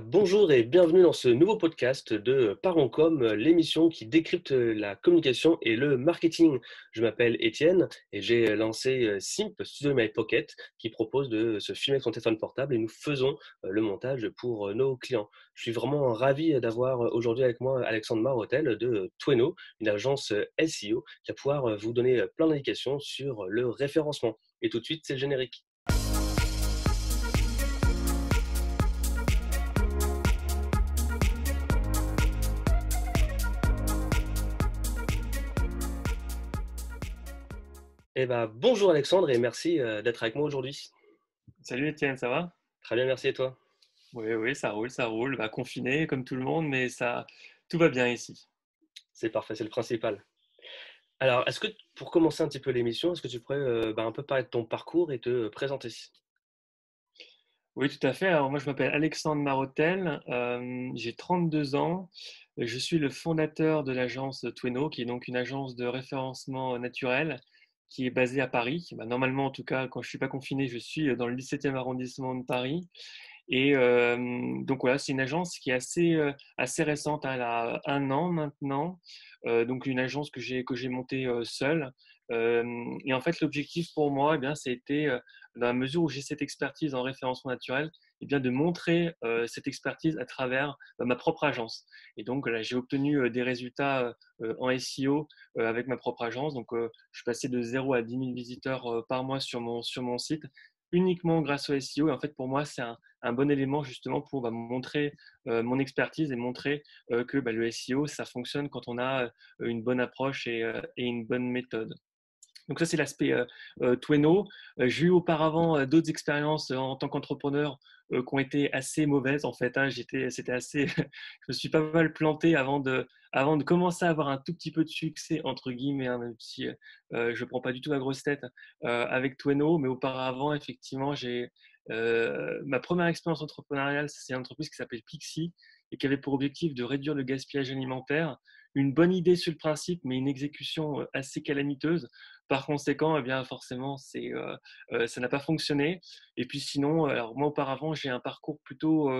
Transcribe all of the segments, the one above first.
Bonjour et bienvenue dans ce nouveau podcast de Paroncom, l'émission qui décrypte la communication et le marketing. Je m'appelle Étienne et j'ai lancé Simp, Studio My Pocket, qui propose de se filmer avec son téléphone portable et nous faisons le montage pour nos clients. Je suis vraiment ravi d'avoir aujourd'hui avec moi Alexandre Marotel de Tweno, une agence SEO qui va pouvoir vous donner plein d'indications sur le référencement. Et tout de suite, c'est le générique. Bonjour Alexandre et merci d'être avec moi aujourd'hui. Salut Étienne, ça va? Très bien, merci et toi? Oui, oui, ça roule, ça roule. Bah, confiné comme tout le monde, mais ça, tout va bien ici. C'est parfait, c'est le principal. Alors, est-ce que pour commencer un petit peu l'émission, est-ce que tu pourrais un peu parler de ton parcours et te présenter? Oui, tout à fait. Alors moi, je m'appelle Alexandre Marotel, j'ai 32 ans. Je suis le fondateur de l'agence Tweno, qui est donc une agence de référencement naturel qui est basée à Paris. Bah, normalement, en tout cas, quand je suis pas confiné, je suis dans le 17e arrondissement de Paris. Et donc voilà, c'est une agence qui est assez récente, hein, elle a 1 an maintenant. Donc une agence que j'ai montée seule. Et en fait, l'objectif pour moi, eh bien, c'était, dans la mesure où j'ai cette expertise en référencement naturel, eh bien, de montrer cette expertise à travers ma propre agence. Et donc là, j'ai obtenu des résultats en SEO avec ma propre agence. Donc je suis passé de 0 à 10 000 visiteurs par mois sur mon site uniquement grâce au SEO. Et en fait, pour moi, c'est un bon élément justement pour montrer mon expertise et montrer que le SEO, ça fonctionne quand on a une bonne approche et une bonne méthode. Donc ça, c'est l'aspect Tweno. J'ai eu auparavant d'autres expériences en tant qu'entrepreneur qui ont été assez mauvaises en fait, hein. C'était assez, je me suis pas mal planté avant de commencer à avoir un tout petit peu de succès entre guillemets, hein, même si je prends pas du tout la grosse tête avec Tweno, mais auparavant effectivement j'ai ma première expérience entrepreneuriale, c'est une entreprise qui s'appelle Pixie et qui avait pour objectif de réduire le gaspillage alimentaire. Une bonne idée sur le principe, mais une exécution assez calamiteuse. Par conséquent, eh bien, forcément, ça n'a pas fonctionné. Et puis sinon, alors moi auparavant, j'ai un parcours plutôt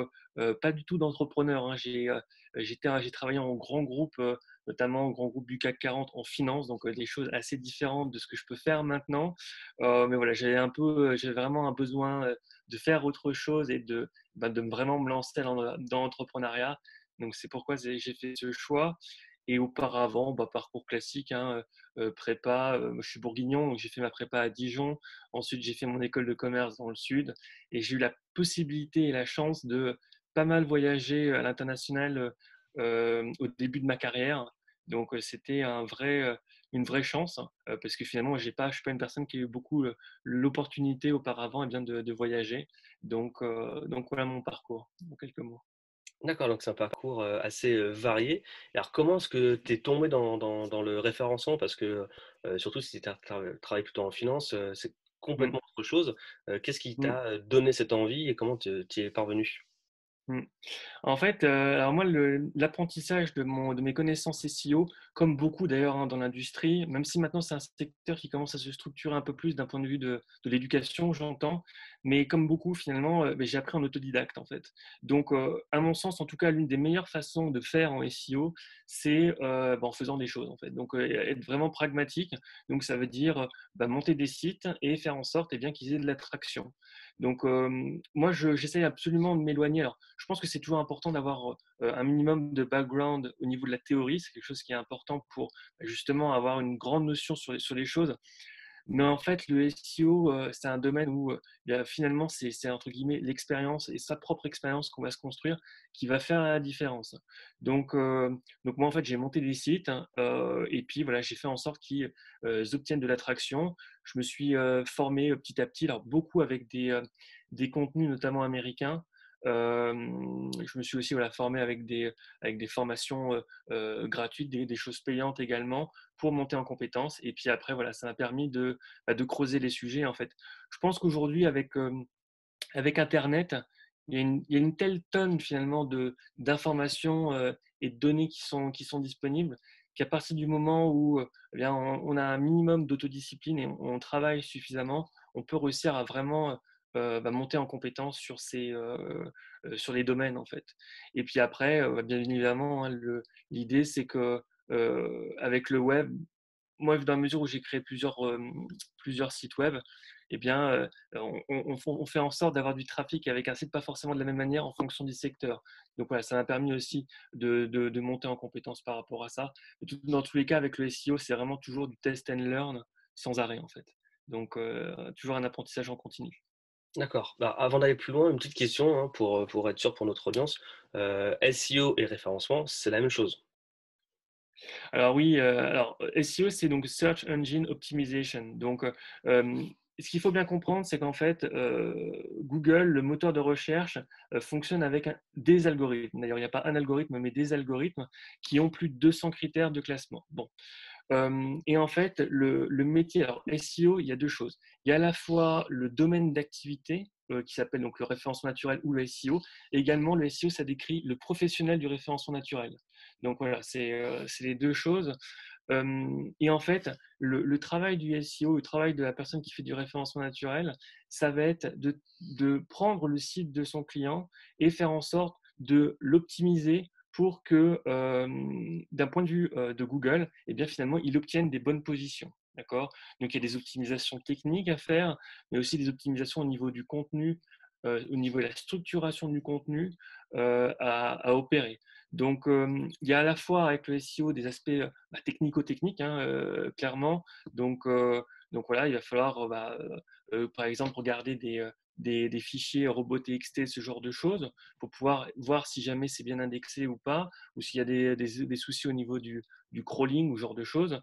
pas du tout d'entrepreneur, hein. J'ai travaillé en grand groupe, notamment en grand groupe du CAC 40 en finance, donc des choses assez différentes de ce que je peux faire maintenant. Mais voilà, j'avais vraiment un besoin de faire autre chose et de vraiment me lancer dans l'entrepreneuriat. Donc c'est pourquoi j'ai fait ce choix. Et auparavant, parcours classique, hein, prépa. Je suis bourguignon, donc j'ai fait ma prépa à Dijon. Ensuite, j'ai fait mon école de commerce dans le sud. Et j'ai eu la possibilité et la chance de pas mal voyager à l'international au début de ma carrière. Donc, c'était une vraie chance, hein, parce que finalement, je ne suis pas une personne qui a eu beaucoup l'opportunité auparavant de voyager. Donc, voilà mon parcours, en quelques mots. D'accord, donc c'est un parcours assez varié. Et alors, comment est-ce que tu es tombé dans le référencement? Parce que surtout si tu travailles plutôt en finance, c'est Mm. complètement autre chose. Qu'est-ce qui Mm. t'a donné cette envie et comment tu y es parvenu? Mm. En fait, alors moi, l'apprentissage de mes connaissances SEO, comme beaucoup d'ailleurs hein, dans l'industrie, même si maintenant c'est un secteur qui commence à se structurer un peu plus d'un point de vue de l'éducation, j'entends, mais comme beaucoup finalement, j'ai appris en autodidacte en fait. Donc, à mon sens, en tout cas, l'une des meilleures façons de faire en SEO, c'est en faisant des choses en fait. Donc, être vraiment pragmatique. Donc, ça veut dire monter des sites et faire en sorte bien qu'ils aient de l'attraction. Donc, moi, j'essaie absolument de m'éloigner. Alors, je pense que c'est toujours important d'avoir un minimum de background au niveau de la théorie. C'est quelque chose qui est important pour justement avoir une grande notion sur les choses. Mais en fait, le SEO, c'est un domaine où finalement, c'est entre guillemets l'expérience et sa propre expérience qu'on va se construire qui va faire la différence. Donc, donc moi, en fait, j'ai monté des sites hein, et puis voilà, j'ai fait en sorte qu'ils obtiennent de l'attraction. Je me suis formé petit à petit, alors beaucoup avec des contenus notamment américains. Je me suis aussi voilà, formé avec des formations gratuites, des choses payantes également pour monter en compétences. Et puis après, voilà, ça m'a permis de creuser les sujets. En fait, je pense qu'aujourd'hui, avec Internet, il y a une telle tonne finalement d'informations et de données qui sont disponibles qu'à partir du moment où on a un minimum d'autodiscipline et on travaille suffisamment, on peut réussir à vraiment monter en compétence sur les domaines en fait. Et puis après, bien évidemment, hein, l'idée c'est que avec le web, moi, dans la mesure où j'ai créé plusieurs sites web, eh bien, on fait en sorte d'avoir du trafic avec un site pas forcément de la même manière en fonction du secteur. Donc voilà, ça m'a permis aussi de monter en compétence par rapport à ça. Dans tous les cas, avec le SEO, c'est vraiment toujours du test and learn sans arrêt en fait. Donc, toujours un apprentissage en continu. D'accord. Bah, avant d'aller plus loin, une petite question, hein, pour être sûr pour notre audience. SEO et référencement, c'est la même chose? Alors oui, SEO, c'est donc Search Engine Optimization. Donc, ce qu'il faut bien comprendre, c'est qu'en fait, Google, le moteur de recherche, fonctionne avec des algorithmes. D'ailleurs, il n'y a pas un algorithme, mais des algorithmes qui ont plus de 200 critères de classement. Bon. Et en fait, le métier, alors SEO, il y a deux choses. Il y a à la fois le domaine d'activité qui s'appelle donc le référencement naturel ou le SEO, et également le SEO, ça décrit le professionnel du référencement naturel. Donc voilà, c'est les deux choses. Et en fait, le travail du SEO, le travail de la personne qui fait du référencement naturel, ça va être de prendre le site de son client et faire en sorte de l'optimiser pour que, d'un point de vue de Google, eh bien, finalement, il obtienne des bonnes positions. D'accord. Donc, il y a des optimisations techniques à faire, mais aussi des optimisations au niveau du contenu, au niveau de la structuration du contenu à opérer. Donc, il y a à la fois avec le SEO des aspects technico-techniques, hein, clairement. Donc voilà, il va falloir, par exemple, regarder des fichiers robots.txt, ce genre de choses, pour pouvoir voir si jamais c'est bien indexé ou pas, ou s'il y a des soucis au niveau du crawling ou ce genre de choses.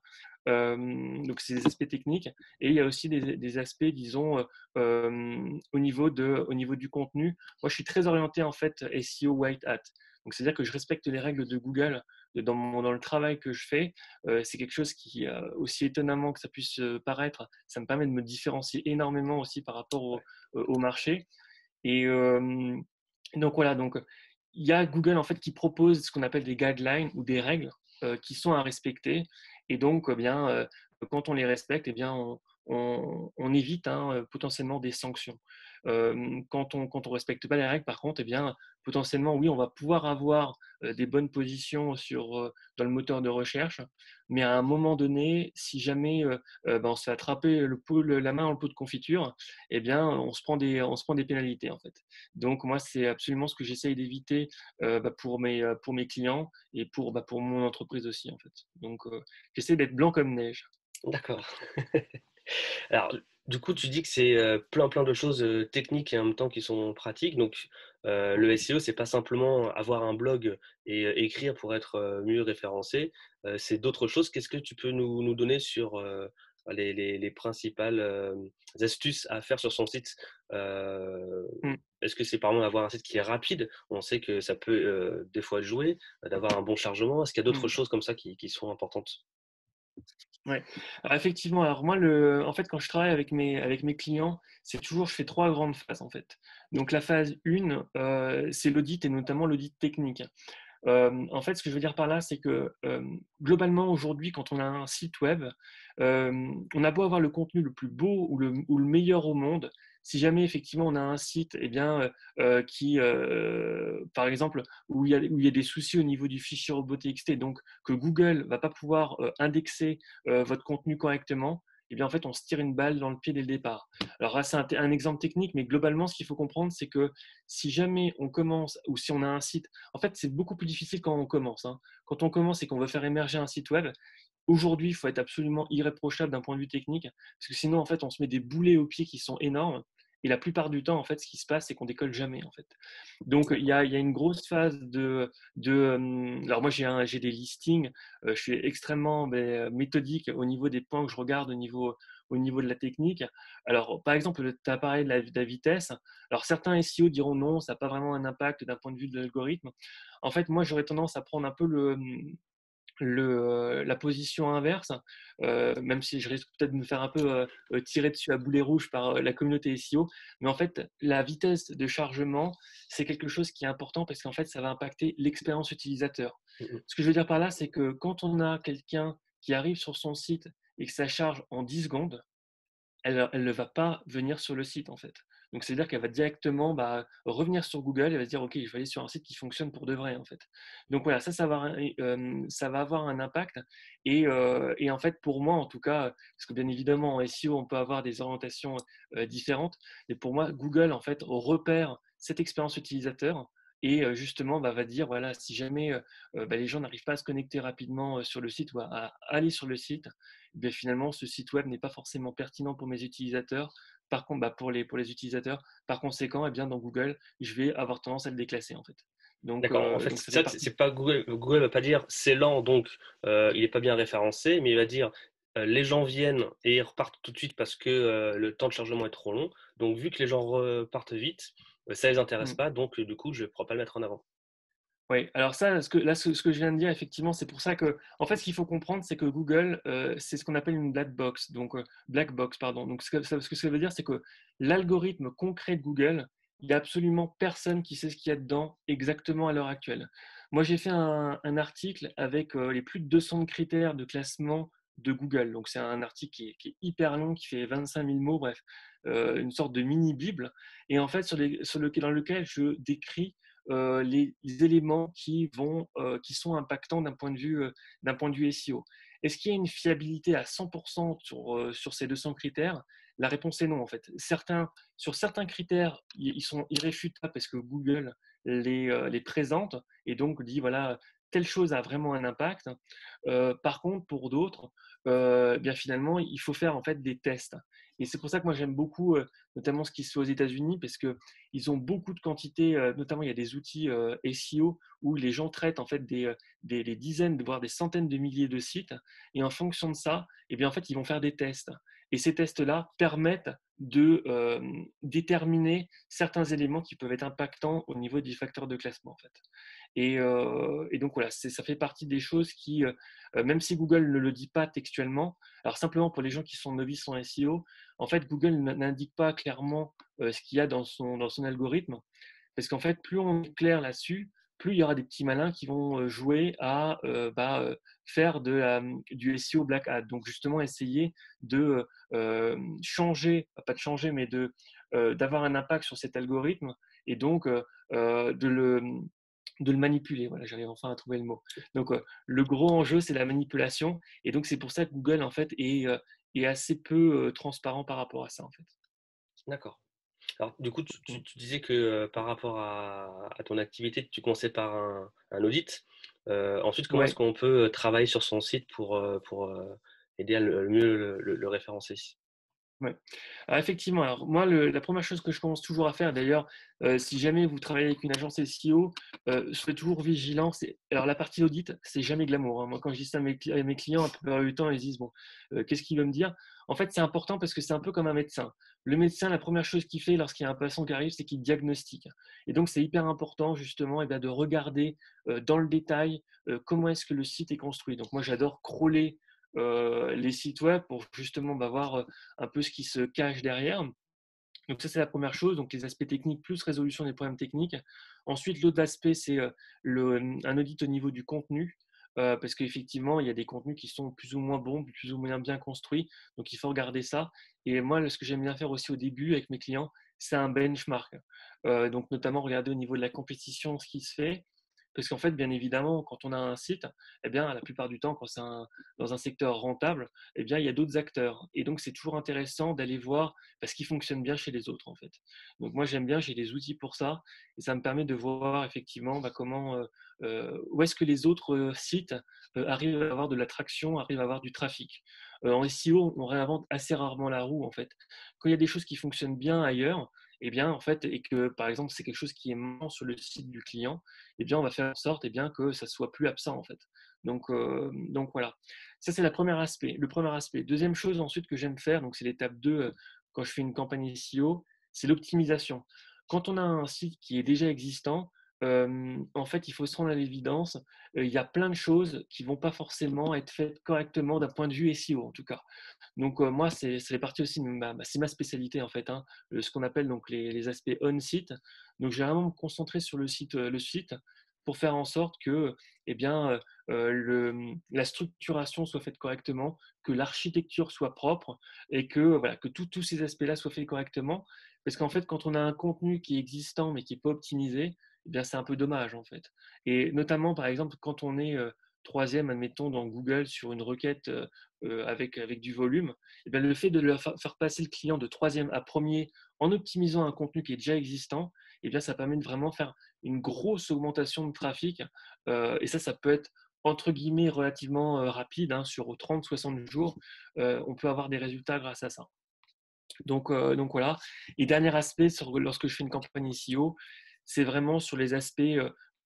Donc, c'est des aspects techniques. Et il y a aussi des aspects, disons, au niveau du contenu. Moi, je suis très orienté, en fait, SEO White Hat. Donc, c'est-à-dire que je respecte les règles de Google dans le travail que je fais. C'est quelque chose qui, aussi étonnamment que ça puisse paraître, ça me permet de me différencier énormément aussi par rapport au marché. Et donc voilà, donc il y a Google en fait qui propose ce qu'on appelle des guidelines ou des règles qui sont à respecter. Et donc, quand on les respecte, eh bien, on évite hein, potentiellement des sanctions. Quand on respecte pas les règles, par contre, eh bien, potentiellement, oui, on va pouvoir avoir des bonnes positions dans le moteur de recherche, mais à un moment donné, si jamais on se fait attraper la main dans le pot de confiture, eh bien, on se prend des pénalités en fait. Donc moi, c'est absolument ce que j'essaye d'éviter pour mes clients et pour mon entreprise aussi en fait. Donc j'essaie d'être blanc comme neige. D'accord. Alors, du coup, tu dis que c'est, plein de choses, techniques et en même temps qui sont pratiques. Donc, le SEO, c'est pas simplement avoir un blog et écrire pour être, mieux référencé, c'est d'autres choses. Qu'est-ce que tu peux nous donner sur, les principales, astuces à faire sur son site? Heu, Mm. Est-ce que c'est par exemple avoir un site qui est rapide? On sait que ça peut, des fois jouer, d'avoir un bon chargement. Est-ce qu'il y a d'autres Mm. choses comme ça qui sont importantes? Ouais. Alors effectivement, alors moi, en fait, quand je travaille avec mes clients, c'est toujours, je fais trois grandes phases en fait. Donc la phase 1, c'est l'audit et notamment l'audit technique. En fait, ce que je veux dire par là, c'est que globalement, aujourd'hui, quand on a un site web, on a beau avoir le contenu le plus beau ou le meilleur au monde, si jamais effectivement on a un site eh bien, par exemple, où il y a des soucis au niveau du fichier robot.txt, donc que Google va pas pouvoir indexer votre contenu correctement, eh bien en fait on se tire une balle dans le pied dès le départ. Alors là, c'est un exemple technique, mais globalement, ce qu'il faut comprendre, c'est que si jamais on commence ou si on a un site, en fait, c'est beaucoup plus difficile quand on commence. Hein. Quand on commence et qu'on veut faire émerger un site web, aujourd'hui, il faut être absolument irréprochable d'un point de vue technique, parce que sinon, en fait, on se met des boulets aux pieds qui sont énormes. Et la plupart du temps, en fait, ce qui se passe, c'est qu'on décolle jamais, en fait. Donc, D'accord. il y a une grosse phase alors moi, j'ai des listings. Je suis extrêmement méthodique au niveau des points que je regarde au niveau de la technique. Alors, par exemple, tu as parlé de la vitesse. Alors, certains SEO diront non, ça n'a pas vraiment un impact d'un point de vue de l'algorithme. En fait, moi, j'aurais tendance à prendre un peu la position inverse, même si je risque peut-être de me faire un peu tirer dessus à boulet rouge par la communauté SEO. Mais en fait, la vitesse de chargement, c'est quelque chose qui est important parce qu'en fait, ça va impacter l'expérience utilisateur. Mmh mh. Ce que je veux dire par là, c'est que quand on a quelqu'un qui arrive sur son site et que ça charge en 10 secondes, elle ne va pas venir sur le site, en fait. Donc, c'est-à-dire qu'elle va directement, revenir sur Google, elle va se dire: «OK, je vais aller sur un site qui fonctionne pour de vrai», en fait. Donc voilà, ça va ça va avoir un impact et en fait, pour moi, en tout cas, parce que bien évidemment, en SEO, on peut avoir des orientations, différentes, mais pour moi, Google, en fait, repère cette expérience utilisateur et justement, va dire: «Voilà, si jamais, les gens n'arrivent pas à se connecter rapidement, sur le site ou à aller sur le site, beh, finalement, ce site web n'est pas forcément pertinent pour mes utilisateurs. Par contre, pour les utilisateurs, par conséquent, eh bien, dans Google, je vais avoir tendance à le déclasser, en fait. D'accord. En fait, Donc ça c'est fait ça, partie. c'est pas Google. Google va pas dire c'est lent, donc il est pas bien référencé, mais il va dire les gens viennent et ils repartent tout de suite parce que le temps de chargement est trop long. Donc vu que les gens repartent vite, ça les intéresse Mmh. pas, donc du coup, je ne pourrais pas le mettre en avant. Oui, alors ça, ce que je viens de dire, effectivement, c'est pour ça que, en fait, ce qu'il faut comprendre, c'est que Google, c'est ce qu'on appelle une black box, pardon. Donc, ce que ça veut dire, c'est que l'algorithme concret de Google, il y a absolument personne qui sait ce qu'il y a dedans exactement à l'heure actuelle. Moi, j'ai fait un article avec les plus de 200 critères de classement de Google. Donc, c'est un article qui est hyper long, qui fait 25 000 mots, bref, une sorte de mini-bible. Et en fait, dans lequel je décris les éléments qui sont impactants d'un point de vue SEO. Est-ce qu'il y a une fiabilité à 100% sur ces 200 critères? La réponse est non, en fait. Sur certains critères, ils sont irréfutables parce que Google les présente et donc dit, voilà, telle chose a vraiment un impact. Par contre, pour d'autres, bien finalement, il faut faire en fait des tests. Et c'est pour ça que moi j'aime beaucoup, notamment ce qui se fait aux États-Unis, parce que ils ont beaucoup de quantités, notamment il y a des outils SEO où les gens traitent en fait des dizaines, voire des centaines de milliers de sites, et en fonction de ça, eh bien en fait ils vont faire des tests. Et ces tests-là permettent de déterminer certains éléments qui peuvent être impactants au niveau des facteurs de classement en fait. Et donc voilà, ça fait partie des choses qui, même si Google ne le dit pas textuellement, alors simplement pour les gens qui sont novices en SEO, en fait Google n'indique pas clairement ce qu'il y a dans son algorithme, parce qu'en fait plus on est clair là-dessus, plus il y aura des petits malins qui vont jouer à faire du SEO black hat. Donc justement essayer de changer, pas de changer, mais d'avoir un impact sur cet algorithme et donc de le manipuler. Voilà, j'arrive enfin à trouver le mot. Donc, le gros enjeu, c'est la manipulation. Et donc, c'est pour ça que Google, en fait, est assez peu transparent par rapport à ça, en fait. D'accord. Alors, du coup, Mm. tu disais que par rapport à ton activité, tu commençais par un audit. Ensuite, comment est-ce Ouais. qu'on peut travailler sur son site pour aider à mieux le référencer? Ouais. Alors effectivement, alors moi, la première chose que je commence toujours à faire, d'ailleurs, si jamais vous travaillez avec une agence SEO, je fais toujours vigilant. Alors la partie audit, c'est jamais glamour, hein. Moi, quand je dis ça à mes clients, à peu près du temps, ils se disent, bon, qu'est-ce qu'il veut me dire? En fait, c'est important parce que c'est un peu comme un médecin. Le médecin, la première chose qu'il fait lorsqu'il y a un patient qui arrive, c'est qu'il diagnostique. Et donc, c'est hyper important, justement, de regarder dans le détail comment est-ce que le site est construit. Donc, moi, j'adore crawler les sites web pour justement voir un peu ce qui se cache derrière. Donc ça, c'est la première chose, donc les aspects techniques plus résolution des problèmes techniques. Ensuite, l'autre aspect, c'est un audit au niveau du contenu, parce qu'effectivement, il y a des contenus qui sont plus ou moins bons, plus ou moins bien construits, donc il faut regarder ça. Et moi, ce que j'aime bien faire aussi au début avec mes clients, c'est un benchmark. Donc notamment regarder au niveau de la compétition ce qui se fait, parce qu'en fait, bien évidemment, quand on a un site, eh bien, la plupart du temps, quand c'est dans un secteur rentable, eh bien, il y a d'autres acteurs. Et donc, c'est toujours intéressant d'aller voir ce qui fonctionne bien chez les autres, en fait. Donc, moi, j'aime bien, j'ai des outils pour ça. Et ça me permet de voir effectivement où est-ce que les autres sites arrivent à avoir de l'attraction, arrivent à avoir du trafic. En SEO, on réinvente assez rarement la roue, en fait. Quand il y a des choses qui fonctionnent bien ailleurs, eh bien, en fait, et que, par exemple, c'est quelque chose qui est manquant sur le site du client, eh bien, on va faire en sorte que ça soit plus absent, en fait. Donc voilà. Ça, c'est le premier aspect. Deuxième chose ensuite que j'aime faire, donc c'est l'étape 2 quand je fais une campagne SEO, c'est l'optimisation. Quand on a un site qui est déjà existant, en fait, il faut se rendre à l'évidence, il y a plein de choses qui vont pas forcément être faites correctement d'un point de vue SEO, en tout cas. Donc moi, c'est partie aussi, c'est ma spécialité en fait, hein, ce qu'on appelle donc les aspects on-site. Donc je vais vraiment me concentrer sur le site, pour faire en sorte que eh bien, la structuration soit faite correctement, que l'architecture soit propre et que, voilà, que tous ces aspects-là soient faits correctement. Parce qu'en fait, quand on a un contenu qui est existant mais qui n'est pas optimisé, eh bien, c'est un peu dommage en fait. Et notamment, par exemple, quand on est troisième, admettons, dans Google sur une requête avec du volume, eh bien, le fait de leur faire passer le client de troisième à premier en optimisant un contenu qui est déjà existant, eh bien, ça permet de vraiment faire une grosse augmentation de trafic. Et ça peut être entre guillemets relativement rapide, hein, sur 30-60 jours, on peut avoir des résultats grâce à ça. Donc voilà. Et dernier aspect, lorsque je fais une campagne SEO, c'est vraiment sur les aspects,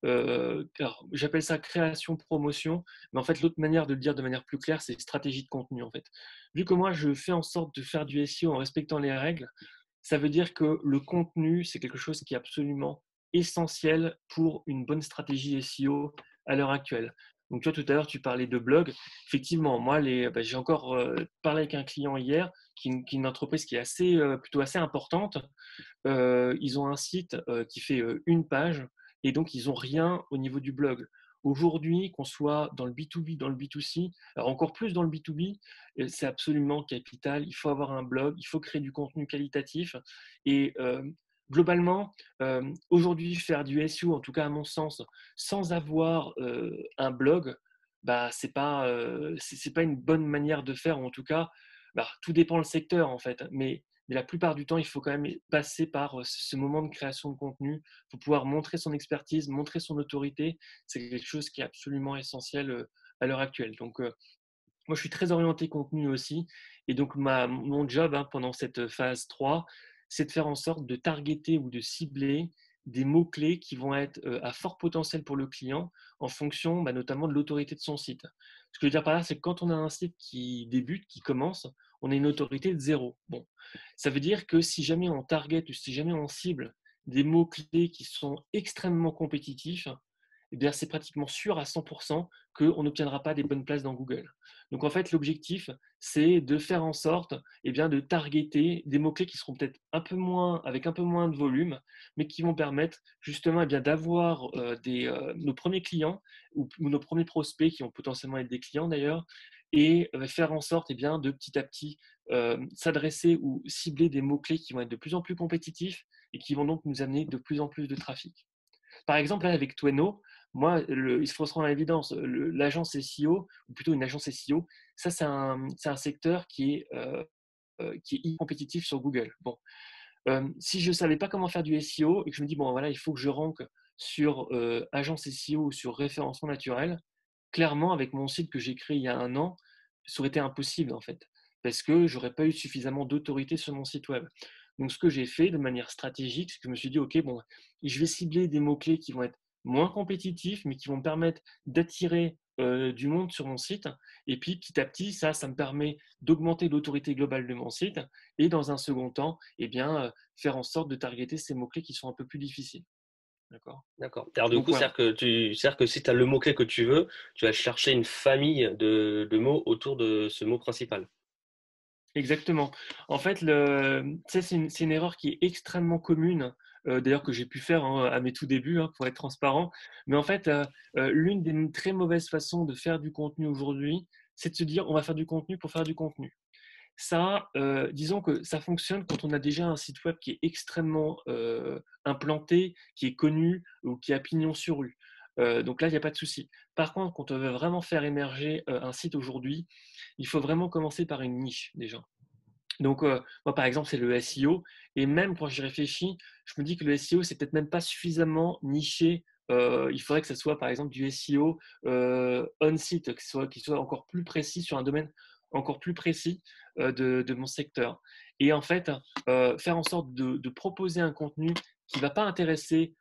alors, j'appelle ça création-promotion, mais en fait, l'autre manière de le dire de manière plus claire, c'est stratégie de contenu. En fait. Vu que moi, je fais en sorte de faire du SEO en respectant les règles, ça veut dire que le contenu, c'est quelque chose qui est absolument essentiel pour une bonne stratégie SEO à l'heure actuelle. Donc, toi, tout à l'heure, tu parlais de blog. Effectivement, moi, j'ai encore parlé avec un client hier qui est une entreprise qui est plutôt assez importante. Ils ont un site qui fait une page et donc ils n'ont rien au niveau du blog. Aujourd'hui, qu'on soit dans le B2B, dans le B2C, alors encore plus dans le B2B, c'est absolument capital. Il faut avoir un blog, il faut créer du contenu qualitatif. Et globalement, aujourd'hui, faire du SEO, en tout cas à mon sens, sans avoir un blog, bah, c'est pas une bonne manière de faire, ou en tout cas, bah, tout dépend le secteur en fait. Mais la plupart du temps, il faut quand même passer par ce moment de création de contenu pour pouvoir montrer son expertise, montrer son autorité. C'est quelque chose qui est absolument essentiel à l'heure actuelle. Donc, moi, je suis très orienté contenu aussi. Et donc, mon job pendant cette phase 3, c'est de faire en sorte de targeter ou de cibler des mots-clés qui vont être à fort potentiel pour le client en fonction notamment de l'autorité de son site. Ce que je veux dire par là, c'est que quand on a un site qui débute, qui commence, on a une autorité de zéro. Bon, ça veut dire que si jamais on target ou si jamais on cible des mots-clés qui sont extrêmement compétitifs, eh bien, c'est pratiquement sûr à 100% qu'on n'obtiendra pas des bonnes places dans Google. Donc en fait, l'objectif, c'est de faire en sorte de targeter des mots-clés qui seront peut-être avec un peu moins de volume, mais qui vont permettre justement d'avoir nos premiers clients ou nos premiers prospects qui vont potentiellement être des clients d'ailleurs, et faire en sorte de petit à petit s'adresser ou cibler des mots-clés qui vont être de plus en plus compétitifs et qui vont donc nous amener de plus en plus de trafic. Par exemple, là, avec Tweno, moi, il faut se rendre à l'évidence, l'agence SEO, ou plutôt une agence SEO, ça, c'est un secteur qui est hyper compétitif sur Google. Bon, si je ne savais pas comment faire du SEO et que je me dis, bon, voilà, il faut que je rank sur agence SEO ou sur référencement naturel, clairement, avec mon site que j'ai créé il y a un an, ça aurait été impossible, en fait, parce que je n'aurais pas eu suffisamment d'autorité sur mon site web. Donc, ce que j'ai fait de manière stratégique, c'est que je me suis dit, OK, bon, je vais cibler des mots-clés qui vont être moins compétitifs, mais qui vont me permettre d'attirer du monde sur mon site. Et puis, petit à petit, ça me permet d'augmenter l'autorité globale de mon site. Et dans un second temps, faire en sorte de targeter ces mots-clés qui sont un peu plus difficiles. D'accord. D'accord. Alors du Donc coup, voilà. c'est-à-dire que si tu as le mot-clé que tu veux, tu vas chercher une famille de mots autour de ce mot principal. Exactement. En fait, c'est une erreur qui est extrêmement commune, d'ailleurs que j'ai pu faire à mes tout débuts, pour être transparent. Mais en fait, l'une des très mauvaises façons de faire du contenu aujourd'hui, c'est de se dire on va faire du contenu pour faire du contenu. Ça, disons que ça fonctionne quand on a déjà un site web qui est extrêmement implanté, qui est connu ou qui a pignon sur rue. Donc là, il n'y a pas de souci. Par contre, quand on veut vraiment faire émerger un site aujourd'hui, il faut vraiment commencer par une niche déjà. Donc, moi, par exemple, c'est le SEO. Et même quand j'y réfléchis, je me dis que le SEO, c'est peut-être même pas suffisamment niché. Il faudrait que ce soit, par exemple, du SEO on-site, qui soit encore plus précis sur un domaine encore plus précis de mon secteur. Et en fait, faire en sorte de proposer un contenu qui ne va pas intéresser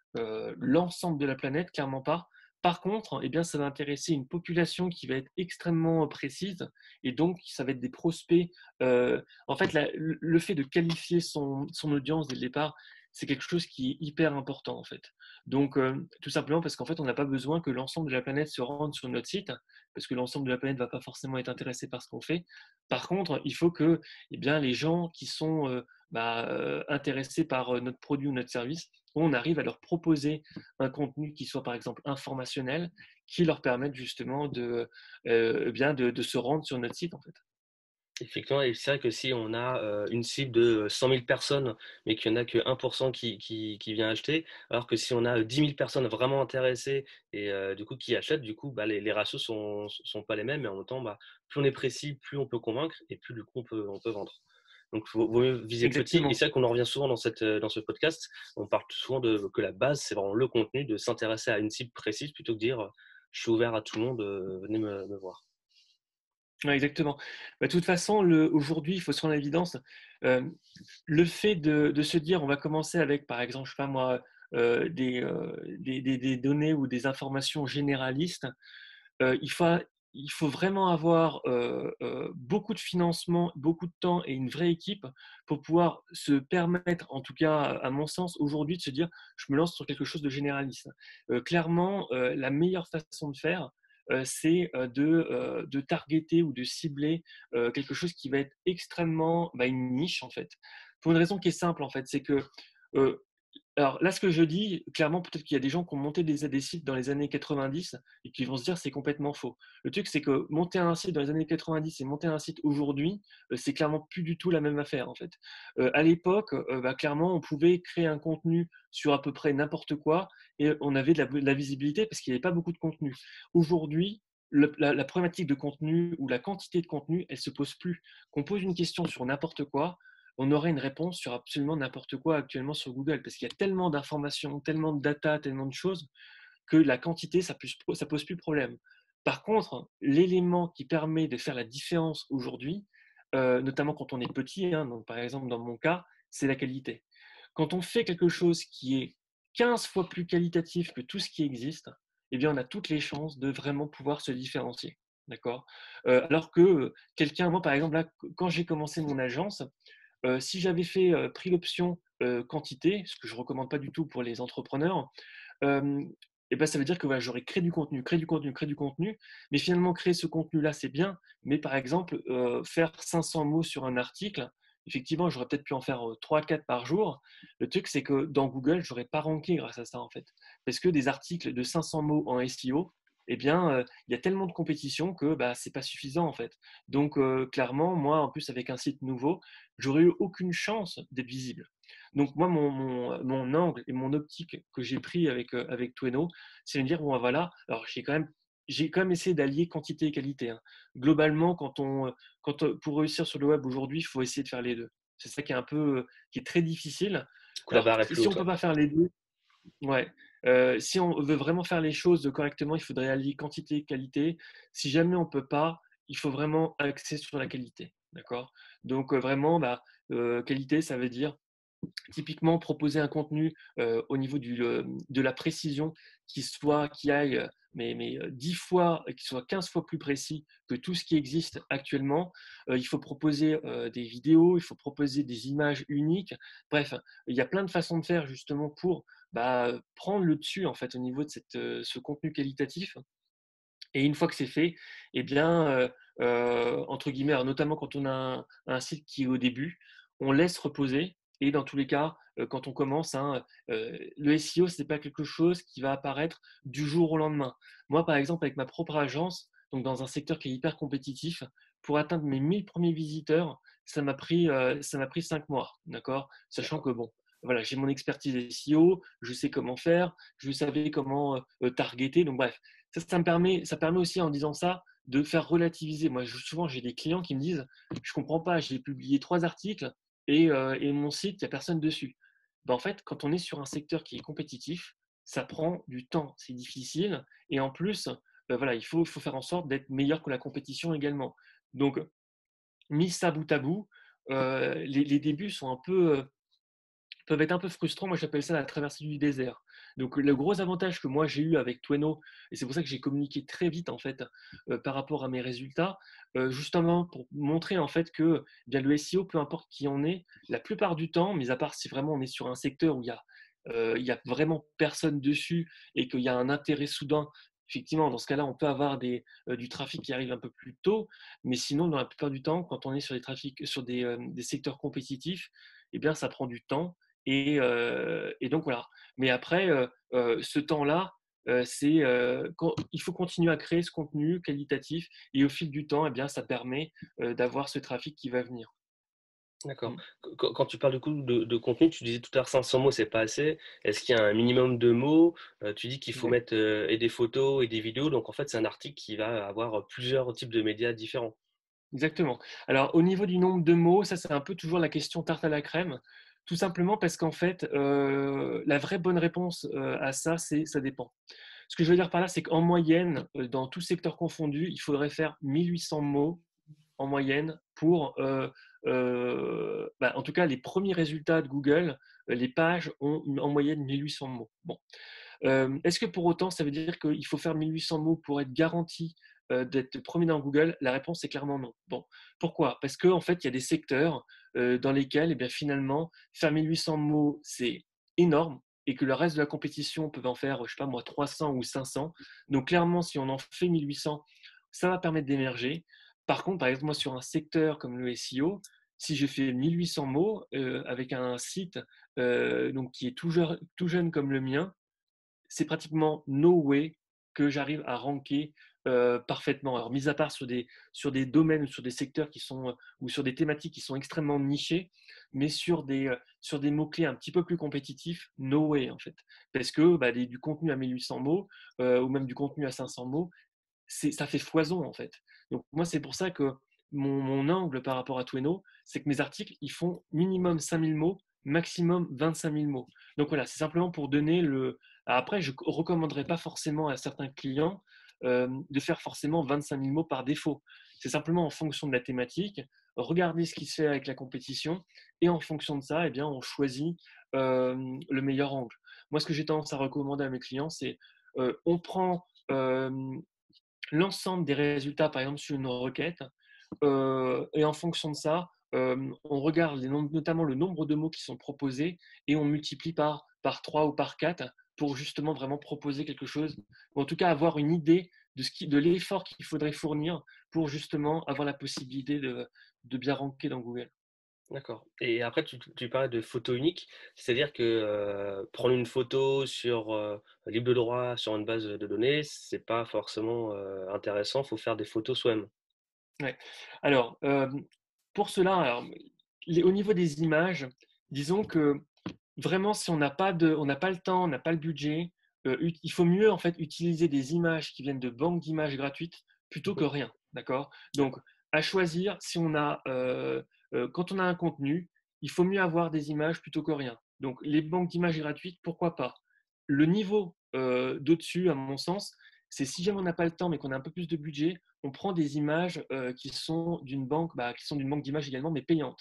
l'ensemble de la planète, clairement pas. Par contre, ça va intéresser une population qui va être extrêmement précise. Et donc, ça va être des prospects en fait, le fait de qualifier son audience dès le départ, c'est quelque chose qui est hyper important en fait. Donc, tout simplement parce qu'en fait, on n'a pas besoin que l'ensemble de la planète se rende sur notre site, parce que l'ensemble de la planète ne va pas forcément être intéressé par ce qu'on fait. Par contre, il faut que les gens qui sont intéressés par notre produit ou notre service où on arrive à leur proposer un contenu qui soit par exemple informationnel, qui leur permette justement de se rendre sur notre site en fait. Effectivement et c'est vrai que si on a, une cible de 100 000 personnes, mais qu'il y en a que 1 qui vient acheter, alors que si on a 10 000 personnes vraiment intéressées et du coup qui achètent, du coup, bah, les ratios sont pas les mêmes et en même temps, bah, plus on est précis, plus on peut convaincre et plus du coup on peut vendre. Donc vaut mieux viser petit et Exactement. c'est vrai qu'on en revient souvent dans ce podcast, on parle souvent de que la base, c'est vraiment le contenu, de s'intéresser à une cible précise plutôt que de dire, «Je suis ouvert à tout le monde, venez me voir». Ouais, exactement. Bah, de toute façon, aujourd'hui, il faut se rendre à l'évidence, hem, le fait de se dire: «On va commencer avec, par exemple, je sais pas moi, des données ou des informations généralistes», heu, il faut il faut vraiment avoir, beaucoup de financement, beaucoup de temps et une vraie équipe pour pouvoir se permettre, en tout cas à mon sens, aujourd'hui, de se dire: «Je me lance sur quelque chose de généraliste». Clairement, la meilleure façon de faire, c'est, de targeter ou de cibler, quelque chose qui va être extrêmement, bah, une niche, en fait. Pour une raison qui est simple, en fait, c'est que, heu alors là, ce que je dis, clairement, peut-être qu'il y a des gens qui ont monté des sites dans les années 90 et qui vont se dire: «C'est complètement faux». Le truc, c'est que monter un site dans les années 90 et monter un site aujourd'hui, c'est clairement plus du tout la même affaire, en fait. À l'époque, bah, clairement, on pouvait créer un contenu sur à peu près n'importe quoi et on avait de la visibilité parce qu'il y avait pas beaucoup de contenu. Aujourd'hui, la problématique de contenu ou la quantité de contenu, elle se pose plus. Qu'on pose une question sur n'importe quoi, on aurait une réponse sur absolument n'importe quoi actuellement sur Google, parce qu'il y a tellement d'informations, tellement de data, tellement de choses, que la quantité, ça pose plus de problème. Par contre, l'élément qui permet de faire la différence aujourd'hui, notamment quand on est petit, hein, donc par exemple dans mon cas, c'est la qualité. Quand on fait quelque chose qui est 15 fois plus qualitatif que tout ce qui existe, eh bien, on a toutes les chances de vraiment pouvoir se différencier. D'accord. Alors que quelqu'un, moi par exemple, là, quand j'ai commencé mon agence, si j'avais pris l'option, quantité, ce que je ne recommande pas du tout pour les entrepreneurs, hem et ben ça veut dire que, voilà, j'aurais créé du contenu, créé du contenu, créé du contenu, mais finalement créer ce contenu-là, c'est bien, mais par exemple, faire 500 mots sur un article, effectivement, j'aurais peut-être pu en faire, 3-4 par jour. Le truc, c'est que dans Google, j'aurais pas ranké grâce à ça, en fait. Parce que des articles de 500 mots en SEO, eh bien, il y a tellement de compétition que, bah, c'est pas suffisant, en fait. Donc clairement, moi, en plus, avec un site nouveau, j'aurais eu aucune chance d'être visible. Donc moi, mon angle et mon optique que j'ai pris avec Tweno, c'est de me dire: «Bon, bah, voilà». Alors j'ai quand même essayé d'allier quantité et qualité, hein. Globalement, pour réussir sur le web aujourd'hui, il faut essayer de faire les 2. C'est ça qui est un peu, qui est très difficile. Du coup, la Alors barre est plus si on haute, peut ouais. pas faire les 2, ouais, si on veut vraiment faire les choses correctement, il faudrait allier quantité et qualité. Si jamais on peut pas, il faut vraiment axer sur la qualité, d'accord? Donc vraiment, bah, qualité, ça veut dire typiquement, proposer un contenu, au niveau de la précision qui aille, 10 fois, qui soit 15 fois plus précis que tout ce qui existe actuellement. Il faut proposer, des vidéos, il faut proposer des images uniques. Bref, il y a plein de façons de faire justement pour, bah, prendre le dessus en fait au niveau de ce contenu qualitatif et une fois que c'est fait et bien, entre guillemets, alors notamment quand on a un site qui est au début, on laisse reposer et dans tous les cas, quand on commence, hein, le SEO, c'est pas quelque chose qui va apparaître du jour au lendemain. Moi, par exemple, avec ma propre agence, donc dans un secteur qui est hyper compétitif, pour atteindre mes 1 000 premiers visiteurs, ça m'a pris 5 mois, d'accord? Sachant D'accord. que bon, voilà, j'ai mon expertise SEO, je sais comment faire, je savais comment, targeter, donc bref. Ça permet aussi en disant ça de faire relativiser. Moi, souvent, j'ai des clients qui me disent: «Je comprends pas, j'ai publié 3 articles et mon site, il y a personne dessus». En fait, quand on est sur un secteur qui est compétitif, ça prend du temps, c'est difficile et en plus, voilà, il faut faire en sorte d'être meilleur que la compétition également. Donc, mis ça bout à bout, les débuts sont un peu, peuvent être un peu frustrants. Moi, j'appelle ça la traversée du désert. Donc, le gros avantage que moi j'ai eu avec Tweno, et c'est pour ça que j'ai communiqué très vite en fait par rapport à mes résultats, justement pour montrer en fait que eh bien le SEO, peu importe qui on est, la plupart du temps, mis à part si vraiment on est sur un secteur où il y a vraiment personne dessus et qu'il y a un intérêt soudain. Effectivement, dans ce cas-là, on peut avoir du trafic qui arrive un peu plus tôt, mais sinon, dans la plupart du temps, quand on est sur des secteurs compétitifs, eh bien, ça prend du temps Et donc voilà. Mais après, ce temps-là, il faut continuer à créer ce contenu qualitatif et au fil du temps, eh bien, ça permet, d'avoir ce trafic qui va venir. D'accord. Mmh. Quand tu parles du coup de contenu, tu disais tout à l'heure 500 mots, c'est pas assez. Est-ce qu'il y a un minimum de mots? Tu dis qu'il faut Ouais. mettre, et des photos et des vidéos, donc en fait, c'est un article qui va avoir plusieurs types de médias différents. Exactement. Alors, au niveau du nombre de mots, ça, c'est un peu toujours la question tarte à la crème. Tout simplement parce qu'en fait, la vraie bonne réponse à ça, c'est ça dépend. Ce que je veux dire par là, c'est qu'en moyenne, dans tout secteur confondu, il faudrait faire 1800 mots en moyenne pour, en tout cas, les premiers résultats de Google, les pages ont en moyenne 1800 mots. Bon. Est-ce que pour autant, ça veut dire qu'il faut faire 1800 mots pour être garanti d'être premier dans Google? La réponse est clairement non. Bon, pourquoi? Parce qu'en fait, il y a des secteurs dans lesquels, eh bien, finalement, faire 1800 mots, c'est énorme et que le reste de la compétition peut en faire, je sais pas moi, 300 ou 500. Donc clairement, si on en fait 1800, ça va permettre d'émerger. Par contre, par exemple, moi, sur un secteur comme le SEO, si j'ai fait 1800 mots avec un site donc qui est tout jeune comme le mien, c'est pratiquement no way que j'arrive à ranker parfaitement. Alors, mis à part sur des domaines ou sur des secteurs qui sont, ou sur des thématiques qui sont extrêmement nichées, mais sur des mots-clés un petit peu plus compétitifs, no way en fait. Parce que bah, du contenu à 1800 mots ou même du contenu à 500 mots, ça fait foison en fait. Donc, moi, c'est pour ça que mon angle par rapport à Tweno, c'est que mes articles, ils font minimum 5000 mots, maximum 25 000 mots. Donc voilà, c'est simplement pour donner le. Après, je ne recommanderais pas forcément à certains clients de faire forcément 25 000 mots par défaut. C'est simplement en fonction de la thématique, regarder ce qui se fait avec la compétition, et en fonction de ça, eh bien, on choisit le meilleur angle. Moi, ce que j'ai tendance à recommander à mes clients, c'est on prend l'ensemble des résultats, par exemple, sur une requête, et en fonction de ça, on regarde notamment le nombre de mots qui sont proposés et on multiplie par 3 ou par 4 pour justement vraiment proposer quelque chose, ou en tout cas avoir une idée de l'effort qu'il faudrait fournir pour justement avoir la possibilité de bien ranker dans Google. D'accord, et après tu parlais de photo unique, c'est-à-dire que, prendre une photo sur, libre de droit sur une base de données, c'est pas forcément, intéressant, faut faire des photos soi-même. Ouais. Alors, pour cela, alors, au niveau des images, disons que vraiment, si on n'a pas le temps, on n'a pas le budget, il faut mieux en fait utiliser des images qui viennent de banques d'images gratuites plutôt que Mmh. rien, d'accord? Donc, D'accord. à choisir, si on a, quand on a un contenu, il faut mieux avoir des images plutôt que rien. Donc, les banques d'images gratuites, pourquoi pas? Le niveau d'au-dessus, à mon sens, c'est si jamais on n'a pas le temps, mais qu'on a un peu plus de budget, on prend des images qui sont d'une banque, qui sont d'une banque d'images également, mais payantes.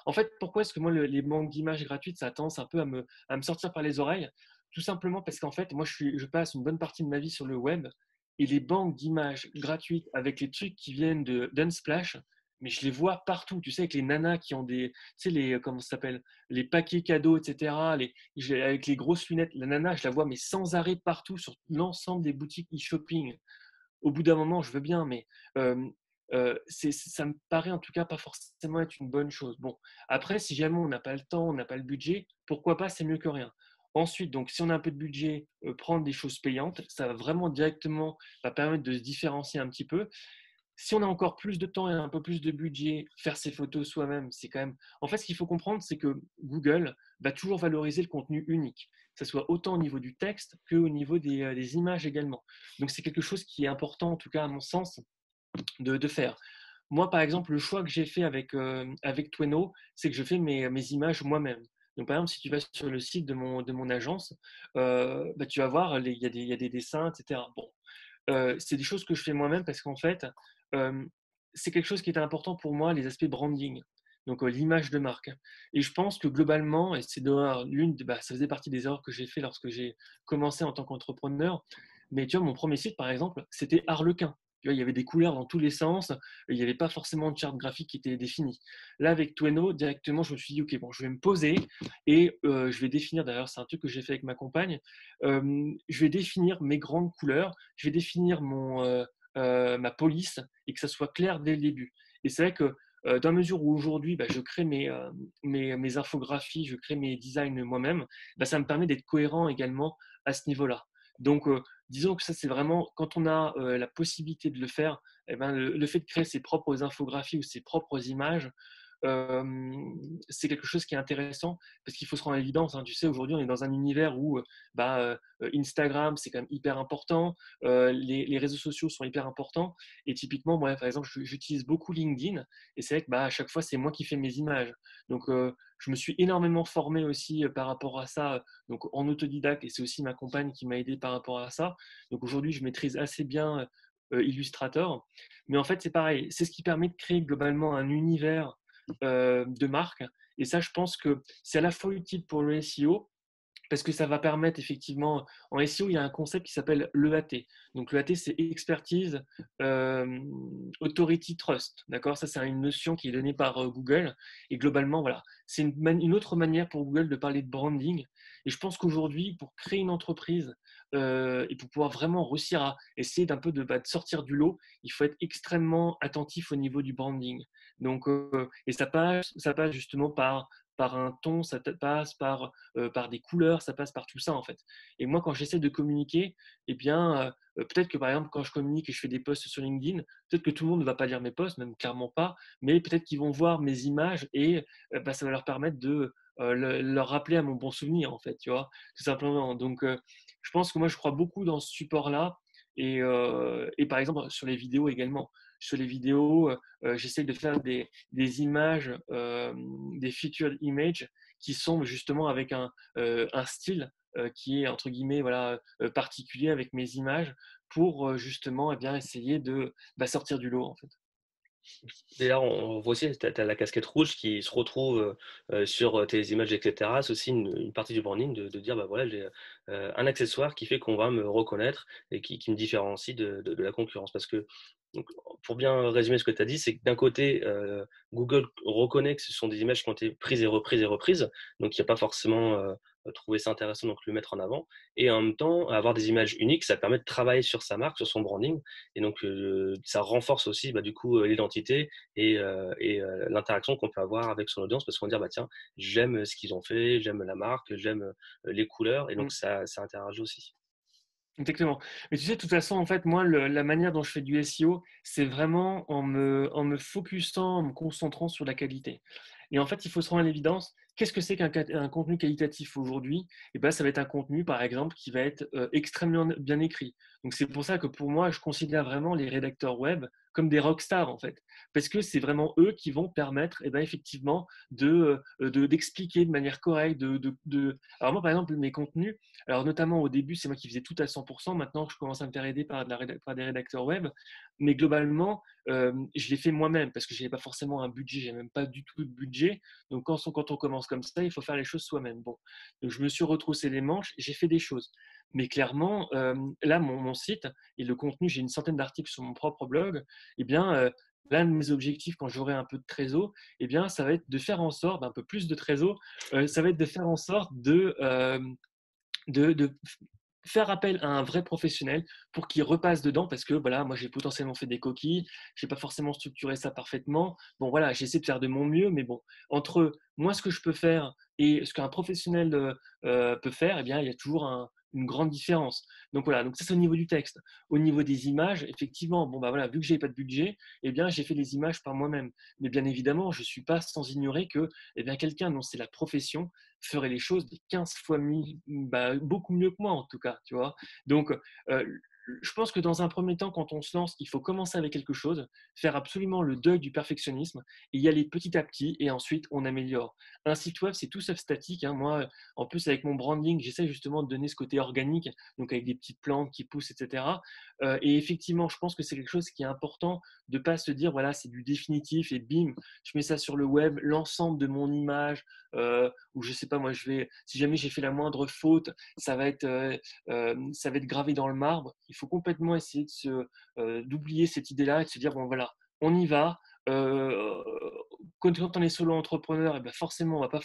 En fait, pourquoi est-ce que moi, les banques d'images gratuites, ça a tendance un peu à me sortir par les oreilles? Tout simplement parce qu'en fait, moi, je passe une bonne partie de ma vie sur le web et les banques d'images gratuites avec les trucs qui viennent d'Unsplash, mais je les vois partout. Tu sais, avec les nanas qui ont des, tu sais, comment ça s'appelle, les paquets cadeaux, etc. Avec les grosses lunettes, la nana, je la vois, mais sans arrêt partout sur l'ensemble des boutiques e-shopping. Au bout d'un moment, je veux bien, mais ça me paraît en tout cas pas forcément être une bonne chose. Bon, après, si jamais on n'a pas le temps, on n'a pas le budget, pourquoi pas, c'est mieux que rien. Ensuite, donc, si on a un peu de budget, prendre des choses payantes, ça va vraiment directement va permettre de se différencier un petit peu. Si on a encore plus de temps et un peu plus de budget, faire ses photos soi-même, c'est quand même. En fait, ce qu'il faut comprendre, c'est que Google va toujours valoriser le contenu unique, que ce soit autant au niveau du texte qu'au niveau des images également. Donc, c'est quelque chose qui est important, en tout cas à mon sens, de faire. Moi, par exemple, le choix que j'ai fait avec Tweno, c'est que je fais mes images moi-même. Donc, par exemple, si tu vas sur le site de mon agence, tu vas voir, il y a des dessins, etc. Bon, c'est des choses que je fais moi-même parce qu'en fait, euh, c'est quelque chose qui est important pour moi, les aspects branding, donc l'image de marque. Et je pense que globalement, et c'est d'ailleurs ça faisait partie des erreurs que j'ai fait lorsque j'ai commencé en tant qu'entrepreneur, mais tu vois, mon premier site, par exemple, c'était Harlequin. Tu vois, il y avait des couleurs dans tous les sens, il n'y avait pas forcément de charte graphique qui était définie. Là, avec Tweno, directement, je me suis dit, OK, bon, je vais me poser et je vais définir, d'ailleurs, c'est un truc que j'ai fait avec ma compagne, je vais définir mes grandes couleurs, je vais définir ma police et que ça soit clair dès le début. Et c'est vrai que dans la mesure où aujourd'hui, je crée mes infographies, je crée mes designs moi-même, ça me permet d'être cohérent également à ce niveau-là. Donc, disons que ça, c'est vraiment quand on a la possibilité de le faire, le fait de créer ses propres infographies ou ses propres images, c'est quelque chose qui est intéressant parce qu'il faut se rendre à l'évidence. Hein, tu sais, aujourd'hui, on est dans un univers où Instagram, c'est quand même hyper important. Les réseaux sociaux sont hyper importants. Et typiquement, moi, par exemple, j'utilise beaucoup LinkedIn. Et c'est vrai que à chaque fois, c'est moi qui fais mes images. Donc, je me suis énormément formé aussi par rapport à ça, donc en autodidacte. Et c'est aussi ma compagne qui m'a aidé par rapport à ça. Donc, aujourd'hui, je maîtrise assez bien Illustrator. Mais en fait, c'est pareil. C'est ce qui permet de créer globalement un univers de marque. Et ça, je pense que c'est à la fois utile pour le SEO, parce que ça va permettre effectivement, en SEO, il y a un concept qui s'appelle l'EAT. Donc l'EAT, c'est Expertise Authority Trust. D'accord. Ça, c'est une notion qui est donnée par Google. Et globalement, voilà, c'est une autre manière pour Google de parler de branding. Et je pense qu'aujourd'hui, pour créer une entreprise et pour pouvoir vraiment réussir à essayer de sortir du lot, il faut être extrêmement attentif au niveau du branding. Donc, et ça passe justement par un ton, ça passe par des couleurs, ça passe par tout ça en fait. Et moi, quand j'essaie de communiquer, eh bien, peut-être que par exemple, quand je communique et je fais des posts sur LinkedIn, peut-être que tout le monde ne va pas lire mes posts, même clairement pas, mais peut-être qu'ils vont voir mes images et ça va leur permettre de leur rappeler à mon bon souvenir en fait, tu vois, tout simplement. Donc, je pense que moi, je crois beaucoup dans ce support-là. Et par exemple, sur les vidéos également. Sur les vidéos, j'essaie de faire des images, des featured images qui sont justement avec un style qui est entre guillemets voilà, particulier avec mes images pour justement eh bien, essayer de sortir du lot en fait. D'ailleurs, on voit aussi, tu as la casquette rouge qui se retrouve sur tes images, etc. C'est aussi une partie du branding de dire, bah voilà, j'ai un accessoire qui fait qu'on va me reconnaître et qui me différencie de la concurrence. Parce que, donc, pour bien résumer ce que tu as dit, c'est que d'un côté, Google reconnaît que ce sont des images qui ont été prises et reprises et reprises, donc il n'y a pas forcément trouvé ça intéressant donc le mettre en avant. Et en même temps, avoir des images uniques, ça permet de travailler sur sa marque, sur son branding, et donc ça renforce aussi bah, du coup l'identité et l'interaction qu'on peut avoir avec son audience parce qu'on va dire bah tiens j'aime ce qu'ils ont fait, j'aime la marque, j'aime les couleurs et donc Mm. ça interagit aussi. Exactement. Mais tu sais, de toute façon, en fait, moi, la manière dont je fais du SEO, c'est vraiment en me focusant, en me concentrant sur la qualité. Et en fait, il faut se rendre à l'évidence, qu'est-ce que c'est qu'un contenu qualitatif aujourd'hui? Et ben, ça va être un contenu, par exemple, qui va être extrêmement bien écrit. Donc, c'est pour ça que pour moi, je considère vraiment les rédacteurs web comme des rockstars, en fait. Parce que c'est vraiment eux qui vont permettre, et ben, effectivement, d'expliquer de manière correcte. Alors, moi, par exemple, mes contenus, alors notamment au début, c'est moi qui faisais tout à 100%. Maintenant, je commence à me faire aider par des rédacteurs web. Mais globalement, je l'ai fait moi-même parce que je n'avais pas forcément un budget. Je n'avais même pas du tout de budget. Donc, quand on commence comme ça, il faut faire les choses soi-même. Bon, donc je me suis retroussé les manches. J'ai fait des choses. Mais clairement, là, mon site et le contenu, j'ai une centaine d'articles sur mon propre blog. Eh bien, l'un de mes objectifs quand j'aurai un peu de trésor, eh bien, ça va être de faire en sorte, un peu plus de trésor, ça va être de faire en sorte de faire appel à un vrai professionnel pour qu'il repasse dedans parce que voilà, moi j'ai potentiellement fait des coquilles, j'ai pas forcément structuré ça parfaitement. Bon voilà, j'essaie de faire de mon mieux, mais bon, entre moi ce que je peux faire et ce qu'un professionnel peut faire, eh bien il y a toujours une grande différence. Donc voilà, donc ça c'est au niveau du texte. Au niveau des images, effectivement, bon bah voilà, vu que j'ai pas de budget, eh bien j'ai fait les images par moi-même. Mais bien évidemment, je suis pas sans ignorer que eh bien quelqu'un dont c'est la profession ferait les choses de 15 fois beaucoup mieux que moi en tout cas, tu vois. Donc, je pense que dans un premier temps, quand on se lance, il faut commencer avec quelque chose, faire absolument le deuil du perfectionnisme et y aller petit à petit et ensuite on améliore. Un site web, c'est tout sauf statique. Hein. Moi, en plus, avec mon branding, j'essaie justement de donner ce côté organique, donc avec des petites plantes qui poussent, etc. Et effectivement, je pense que c'est quelque chose qui est important de ne pas se dire, voilà, c'est du définitif et bim, je mets ça sur le web, l'ensemble de mon image, ou je sais pas, moi, si jamais j'ai fait la moindre faute, ça va être gravé dans le marbre. Il faut complètement essayer d'oublier cette idée-là et de se dire, bon, voilà, on y va. Euh, quand on est solo entrepreneur, et ben forcément, on va pas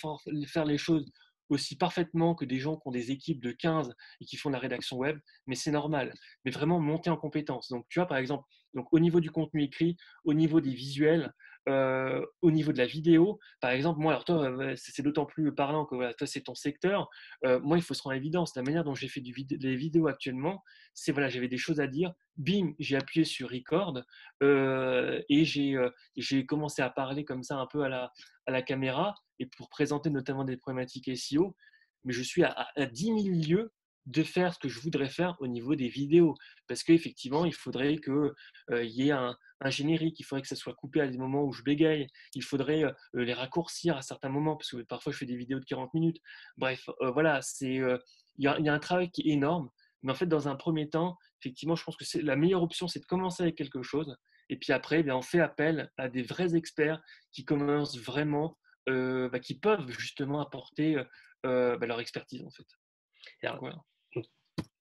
faire les choses aussi parfaitement que des gens qui ont des équipes de 15 et qui font de la rédaction web, mais c'est normal. Mais vraiment monter en compétence. Donc, tu vois, par exemple, donc, au niveau du contenu écrit, au niveau des visuels, Au niveau de la vidéo, par exemple, moi, alors toi, c'est d'autant plus parlant que voilà, toi, c'est ton secteur. Moi, il faut se rendre à l'évidence. La manière dont j'ai fait les vidéos actuellement, c'est voilà, j'avais des choses à dire. Bim, j'ai appuyé sur record et j'ai commencé à parler comme ça un peu à la caméra et pour présenter notamment des problématiques SEO. Mais je suis à 10 000 lieues de faire ce que je voudrais faire au niveau des vidéos. Parce qu'effectivement, il faudrait qu'il y ait un générique, il faudrait que ça soit coupé à des moments où je bégaye, il faudrait les raccourcir à certains moments, parce que parfois je fais des vidéos de 40 minutes. Bref, voilà, il y a un travail qui est énorme, mais en fait, dans un premier temps, effectivement, je pense que la meilleure option, c'est de commencer avec quelque chose, et puis après, eh bien, on fait appel à des vrais experts qui commencent vraiment, qui peuvent justement apporter leur expertise, en fait. Donc, Alors, voilà.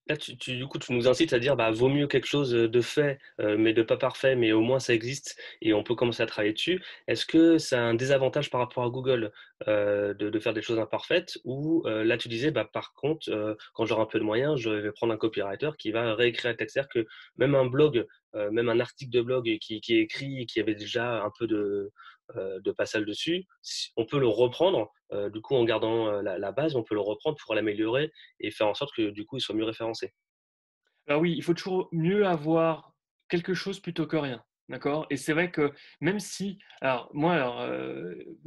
là, du coup, tu nous incites à dire, bah, vaut mieux quelque chose de fait, mais de pas parfait, mais au moins ça existe et on peut commencer à travailler dessus. Est-ce que ça a un désavantage par rapport à Google de faire des choses imparfaites ou là, tu disais, bah, par contre, quand j'aurai un peu de moyens, je vais prendre un copywriter qui va réécrire le texte. C'est-à-dire que même un blog, même un article de blog qui est écrit, qui avait déjà un peu de passage dessus, on peut le reprendre, du coup, en gardant la base, on peut le reprendre pour l'améliorer et faire en sorte que du coup, il soit mieux référencé. Alors oui, il faut toujours mieux avoir quelque chose plutôt que rien, d'accord? Et c'est vrai que même si alors moi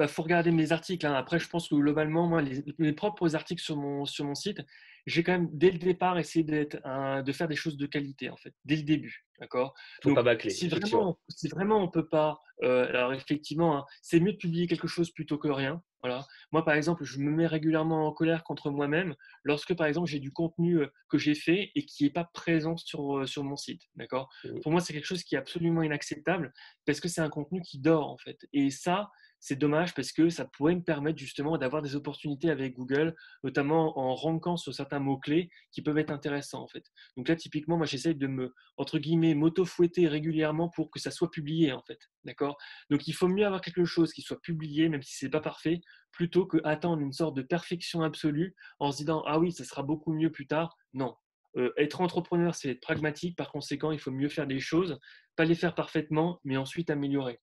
faut regarder mes articles, hein. Après je pense que globalement, moi mes propres articles sur mon site, j'ai quand même dès le départ essayé de faire des choses de qualité en fait, dès le début, d'accord? Faut pas Donc bâcler, effectivement. si vraiment on peut pas, alors effectivement, hein, c'est mieux de publier quelque chose plutôt que rien, voilà. Moi par exemple, je me mets régulièrement en colère contre moi-même lorsque, par exemple, j'ai du contenu que j'ai fait et qui n'est pas présent sur mon site. D'accord. Mm. Pour moi, c'est quelque chose qui est absolument inacceptable parce que c'est un contenu qui dort, en fait. Et ça, c'est dommage parce que ça pourrait me permettre justement d'avoir des opportunités avec Google, notamment en rankant sur certains mots-clés qui peuvent être intéressants, en fait. Donc là, typiquement, moi, j'essaie de entre guillemets, m'auto-fouetter régulièrement pour que ça soit publié, en fait. D'accord. Donc, il faut mieux avoir quelque chose qui soit publié, même si c'est pas parfait, plutôt que attendre une sorte de perfection absolue en se disant ah oui, ça sera beaucoup mieux plus tard. Non. Être entrepreneur, c'est être pragmatique. Par conséquent, il faut mieux faire des choses, pas les faire parfaitement, mais ensuite améliorer.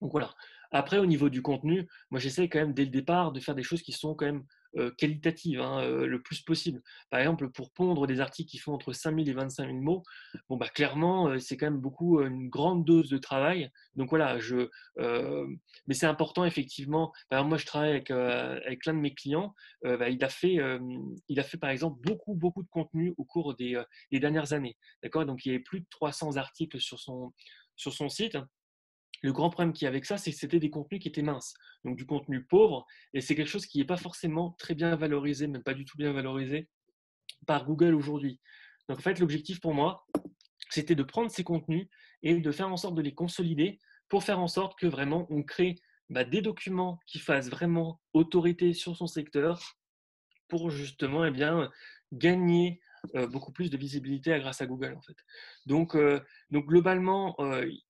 Donc voilà. Après, au niveau du contenu, moi j'essaie quand même dès le départ de faire des choses qui sont quand même qualitatives, hein, le plus possible. Par exemple, pour pondre des articles qui font entre 5 000 et 25 000 mots, bon bah clairement c'est quand même beaucoup une grande dose de travail. Donc voilà, mais c'est important effectivement. Par exemple, moi je travaille avec l'un de mes clients. Il a fait par exemple beaucoup de contenu au cours des dernières années. D'accord, donc il y avait plus de 300 articles sur son site. Le grand problème qu'il y a avec ça, c'est que c'était des contenus qui étaient minces, donc du contenu pauvre, et c'est quelque chose qui n'est pas forcément très bien valorisé, même pas du tout bien valorisé par Google aujourd'hui. Donc en fait, l'objectif pour moi, c'était de prendre ces contenus et de faire en sorte de les consolider pour faire en sorte que vraiment on crée des documents qui fassent vraiment autorité sur son secteur pour justement gagner beaucoup plus de visibilité grâce à Google en fait. Donc, euh, donc globalement,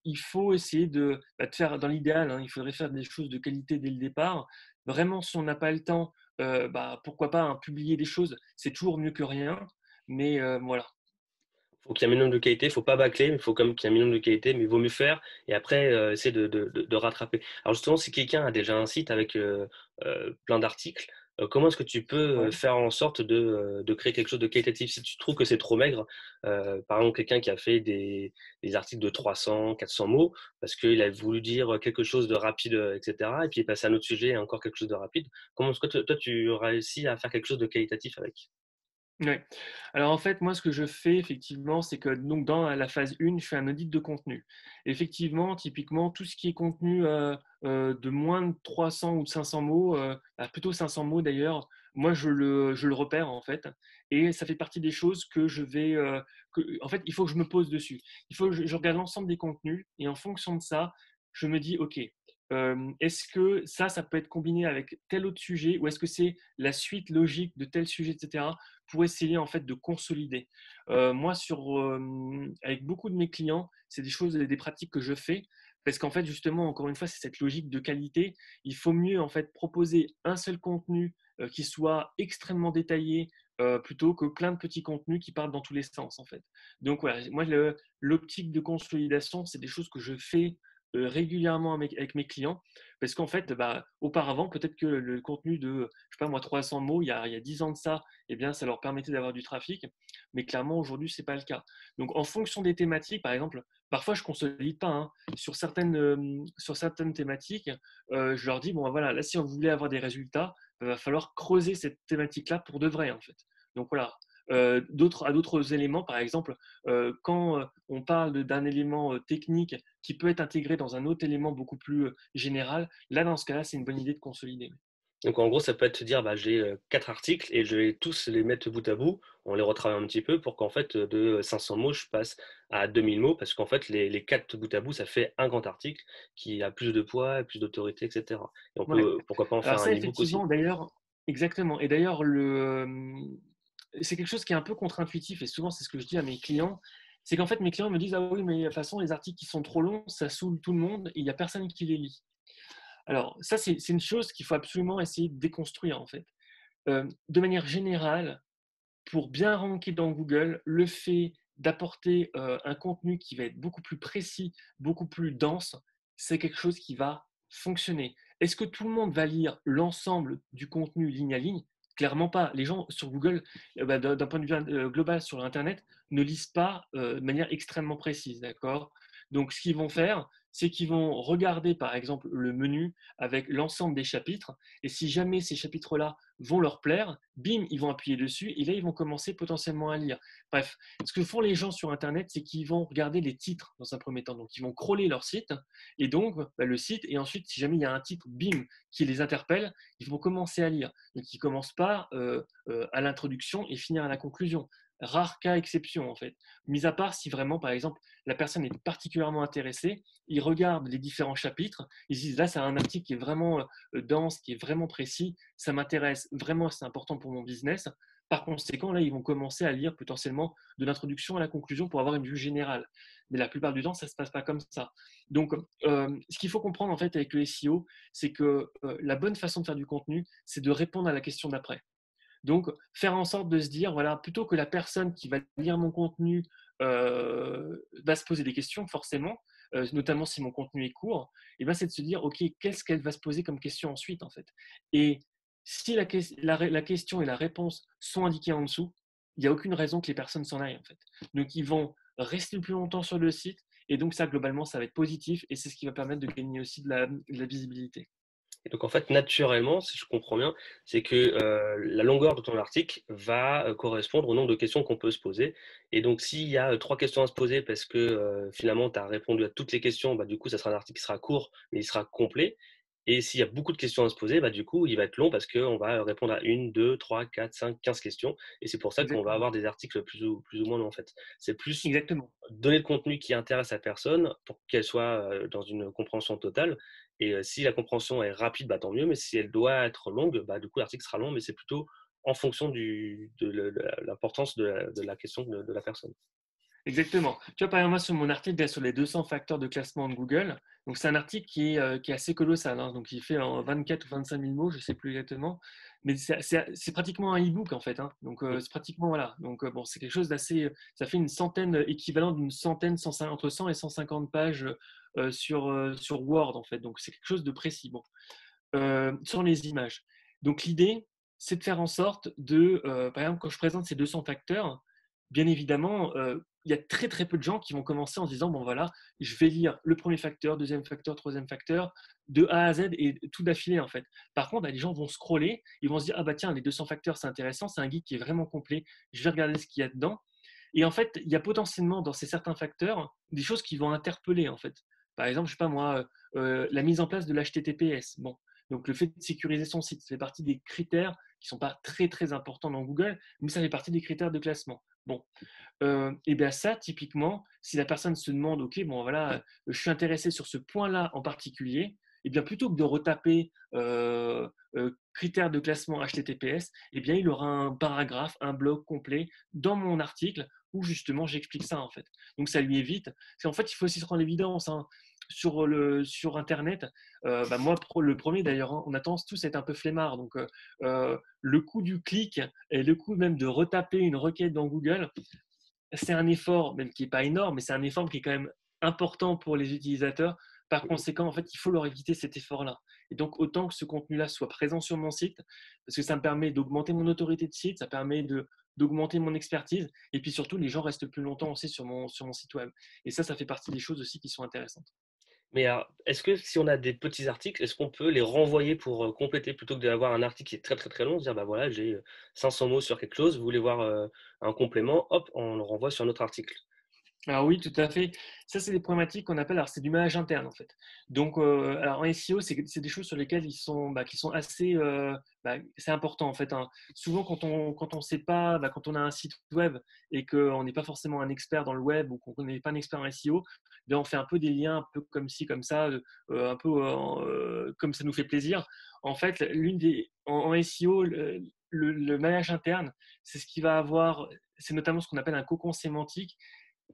il faut essayer de faire dans l'idéal, hein, il faudrait faire des choses de qualité dès le départ. Vraiment, si on n'a pas le temps, pourquoi pas hein, publier des choses, c'est toujours mieux que rien. Mais voilà. Faut qu'il y ait un minimum de qualité, faut pas bâcler, mais il faut quand même qu'il y ait un minimum de qualité, mais il vaut mieux faire et après essayer de rattraper. Alors justement, si quelqu'un a déjà un site avec plein d'articles, comment est-ce que tu peux Ouais. faire en sorte de créer quelque chose de qualitatif? Si tu trouves que c'est trop maigre, par exemple quelqu'un qui a fait des articles de 300, 400 mots, parce qu'il a voulu dire quelque chose de rapide, etc., et puis il est passé à un autre sujet et encore quelque chose de rapide, comment est-ce que toi tu réussis à faire quelque chose de qualitatif avec? Ouais. Alors en fait, moi, ce que je fais effectivement, c'est que donc dans la phase 1, je fais un audit de contenu. Effectivement, typiquement, tout ce qui est contenu de moins de 300 ou de 500 mots, plutôt 500 mots d'ailleurs, moi, je le repère en fait. Et ça fait partie des choses que en fait, il faut que je me pose dessus. Il faut que je regarde l'ensemble des contenus et en fonction de ça, je me dis, OK, est-ce que ça peut être combiné avec tel autre sujet ou est-ce que c'est la suite logique de tel sujet, etc pour essayer en fait de consolider. Moi, avec beaucoup de mes clients, c'est des choses, des pratiques que je fais parce qu'en fait, justement, encore une fois, c'est cette logique de qualité. Il faut mieux en fait proposer un seul contenu qui soit extrêmement détaillé plutôt que plein de petits contenus qui partent dans tous les sens en fait. Donc voilà, moi l'optique de consolidation, c'est des choses que je fais régulièrement avec mes clients parce qu'en fait, auparavant, peut-être que le contenu de, je sais pas moi, 300 mots, il y a 10 ans de ça, eh bien, ça leur permettait d'avoir du trafic. Mais clairement, aujourd'hui, c'est pas le cas. Donc, en fonction des thématiques, par exemple, parfois, je consolide pas, hein. Sur certaines thématiques, je leur dis, bon, voilà, là, si on voulait avoir des résultats, il va falloir creuser cette thématique-là pour de vrai, en fait. Donc, voilà. À d'autres éléments, par exemple, quand on parle d'un élément technique qui peut être intégré dans un autre élément beaucoup plus général, là, dans ce cas-là, c'est une bonne idée de consolider. Donc en gros, ça peut être te dire, bah, j'ai 4 articles et je vais tous les mettre bout à bout, on les retravaille un petit peu pour qu'en fait, de 500 mots, je passe à 2000 mots, parce qu'en fait, les 4 bout à bout, ça fait un grand article qui a plus de poids, plus d'autorité, etc. Et on Ouais. peut, pourquoi pas en Alors faire un ça, e-book aussi. effectivement, d'ailleurs, exactement. Et d'ailleurs, c'est quelque chose qui est un peu contre-intuitif, et souvent, c'est ce que je dis à mes clients, c'est qu'en fait, mes clients me disent, ah oui, mais de toute façon, les articles qui sont trop longs, ça saoule tout le monde, et il n'y a personne qui les lit. Alors, ça, c'est une chose qu'il faut absolument essayer de déconstruire, en fait. De manière générale, pour bien ranker dans Google, le fait d'apporter un contenu qui va être beaucoup plus précis, beaucoup plus dense, c'est quelque chose qui va fonctionner. Est-ce que tout le monde va lire l'ensemble du contenu ligne à ligne? Clairement pas. Les gens sur Google, d'un point de vue global sur Internet, ne lisent pas de manière extrêmement précise. D'accord. Donc, ce qu'ils vont faire, c'est qu'ils vont regarder, par exemple, le menu avec l'ensemble des chapitres. Et si jamais ces chapitres-là vont leur plaire, bim, ils vont appuyer dessus et là, ils vont commencer potentiellement à lire. Bref, ce que font les gens sur Internet, c'est qu'ils vont regarder les titres dans un premier temps. Donc, ils vont crawler leur site et donc le site. Et ensuite, si jamais il y a un titre, bim, qui les interpelle, ils vont commencer à lire. Donc, ils ne commencent pas à l'introduction et finir à la conclusion. Rare cas exception, en fait. Mis à part si vraiment, par exemple, la personne est particulièrement intéressée, ils regardent les différents chapitres, ils se disent là, c'est un article qui est vraiment dense, qui est vraiment précis, ça m'intéresse vraiment, c'est important pour mon business. Par conséquent, là, ils vont commencer à lire potentiellement de l'introduction à la conclusion pour avoir une vue générale. Mais la plupart du temps, ça ne se passe pas comme ça. Donc, ce qu'il faut comprendre en fait avec le SEO, c'est que la bonne façon de faire du contenu, c'est de répondre à la question d'après. Donc, faire en sorte de se dire, voilà, plutôt que la personne qui va lire mon contenu va se poser des questions, forcément, notamment si mon contenu est court, et ben, c'est de se dire, OK, qu'est-ce qu'elle va se poser comme question ensuite, en fait. Et si la question et la réponse sont indiquées en dessous, il n'y a aucune raison que les personnes s'en aillent, en fait. Donc, ils vont rester plus longtemps sur le site, et donc ça, globalement, ça va être positif, et c'est ce qui va permettre de gagner aussi de la visibilité. Et donc en fait, naturellement, si je comprends bien, c'est que la longueur de ton article va correspondre au nombre de questions qu'on peut se poser. Et donc s'il y a 3 questions à se poser parce que finalement tu as répondu à toutes les questions, bah, du coup ça sera un article qui sera court, mais il sera complet. Et s'il y a beaucoup de questions à se poser, bah, du coup il va être long parce qu'on va répondre à une, 2, 3, 4, 5, 15 questions. Et c'est pour ça qu'on va Exactement. avoir des articles plus ou moins longs en fait. C'est plus Exactement. donner le contenu qui intéresse la personne pour qu'elle soit dans une compréhension totale. Et si la compréhension est rapide, bah, tant mieux. Mais si elle doit être longue, bah, du coup, l'article sera long, mais c'est plutôt en fonction de l'importance de la question de la personne. Exactement. Tu vois, par exemple, moi, sur mon article là, sur les 200 facteurs de classement de Google, donc c'est un article qui est assez colossal, hein, donc il fait en 24 ou 25 000 mots, je ne sais plus exactement, mais c'est pratiquement un e-book en fait, hein, donc Mm. c'est pratiquement, voilà, donc bon, c'est quelque chose d'assez, ça fait une centaine, équivalent d'une centaine, entre 100 et 150 pages sur Word en fait, donc c'est quelque chose de précis. Bon. Sur les images. Donc l'idée, c'est de faire en sorte par exemple, quand je présente ces 200 facteurs, bien évidemment, il y a très très peu de gens qui vont commencer en se disant, bon voilà, je vais lire le premier facteur, deuxième facteur, troisième facteur, de A à Z et tout d'affilée en fait. Par contre, les gens vont scroller, ils vont se dire, ah bah tiens, les 200 facteurs, c'est intéressant, c'est un guide qui est vraiment complet, je vais regarder ce qu'il y a dedans. Et en fait, il y a potentiellement dans ces certains facteurs des choses qui vont interpeller en fait. Par exemple, je sais pas moi, la mise en place de l'HTTPS. Bon, donc le fait de sécuriser son site, ça fait partie des critères qui ne sont pas très très importants dans Google, mais ça fait partie des critères de classement. Bon, et bien ça, typiquement, si la personne se demande, ok, bon voilà, je suis intéressé sur ce point-là en particulier, et bien plutôt que de retaper critères de classement HTTPS, et bien il aura un paragraphe, un blog complet dans mon article où justement j'explique ça en fait. Donc ça lui évite. Parce qu'en fait, il faut aussi se rendre l'évidence, hein, sur Internet. Moi, le premier d'ailleurs, hein, on a tendance tous à être un peu flemmard. Donc le coût du clic et le coût même de retaper une requête dans Google, c'est un effort, même qui n'est pas énorme, mais c'est un effort qui est quand même important pour les utilisateurs Par conséquent, en fait, il faut leur éviter cet effort-là. Et donc, autant que ce contenu-là soit présent sur mon site, parce que ça me permet d'augmenter mon autorité de site, ça permet d'augmenter mon expertise, et puis surtout, les gens restent plus longtemps aussi sur mon site web. Et ça fait partie des choses aussi qui sont intéressantes. Mais alors, est-ce que si on a des petits articles, est-ce qu'on peut les renvoyer pour compléter plutôt que d'avoir un article qui est très très très long, se dire bah voilà, j'ai 500 mots sur quelque chose, vous voulez voir un complément, hop, on le renvoie sur un autre article. Alors oui, tout à fait. Ça, c'est des problématiques qu'on appelle, alors c'est du manage interne en fait. Donc, alors en SEO, c'est des choses sur lesquelles qui sont assez, c'est important en fait, hein. Souvent, quand on sait pas, quand on a un site web et qu'on n'est pas forcément un expert dans le web ou qu'on n'est pas un expert en SEO, bien, on fait un peu des liens, un peu comme ci, comme ça, un peu comme ça nous fait plaisir. En fait, en SEO, le manage interne, c'est ce qui va avoir, c'est notamment ce qu'on appelle un cocon sémantique.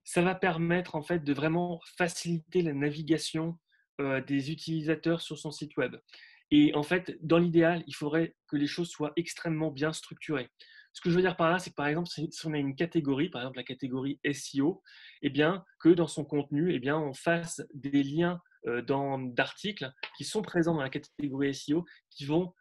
Ça va permettre en fait de vraiment faciliter la navigation des utilisateurs sur son site web. Et en fait, dans l'idéal, il faudrait que les choses soient extrêmement bien structurées. Ce que je veux dire par là, c'est que par exemple, si on a une catégorie, par exemple la catégorie SEO, eh bien, que dans son contenu, eh bien, on fasse des liens d'articles qui sont présents dans la catégorie SEO qui vont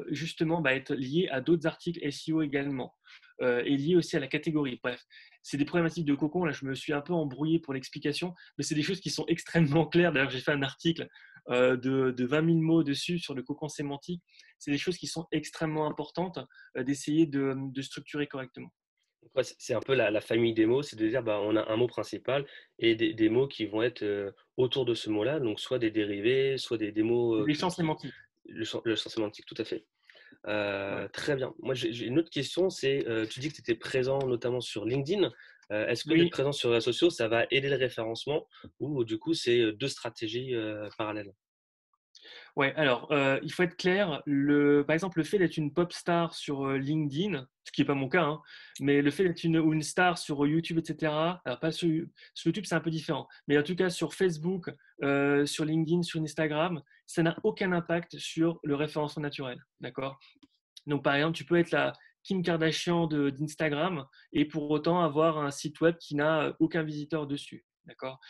justement être liés à d'autres articles SEO également et liés aussi à la catégorie. Bref, c'est des problématiques de cocon. Là, je me suis un peu embrouillé pour l'explication, mais c'est des choses qui sont extrêmement claires. D'ailleurs, j'ai fait un article de 20 000 mots dessus sur le cocon sémantique. C'est des choses qui sont extrêmement importantes d'essayer de structurer correctement. Donc, ouais, c'est un peu la famille des mots, c'est de dire bah, on a un mot principal et des mots qui vont être autour de ce mot-là, donc soit des dérivés, soit des mots Des champs sémantiques. le sens sémantique, tout à fait. Ouais. Très bien. Moi, j'ai une autre question, c'est, tu dis que tu étais présent notamment sur LinkedIn. Est-ce que d'être Oui, présent sur les réseaux sociaux, ça va aider le référencement ou du coup, c'est deux stratégies parallèles? ouais, alors, il faut être clair, par exemple, le fait d'être une pop star sur LinkedIn, ce qui n'est pas mon cas, hein, mais le fait d'être une star sur YouTube, etc., alors pas sur YouTube, c'est un peu différent, mais en tout cas sur Facebook, sur LinkedIn, sur Instagram, ça n'a aucun impact sur le référencement naturel, d'accord? Donc, par exemple, tu peux être la Kim Kardashian d'Instagram et pour autant avoir un site web qui n'a aucun visiteur dessus. D'accord.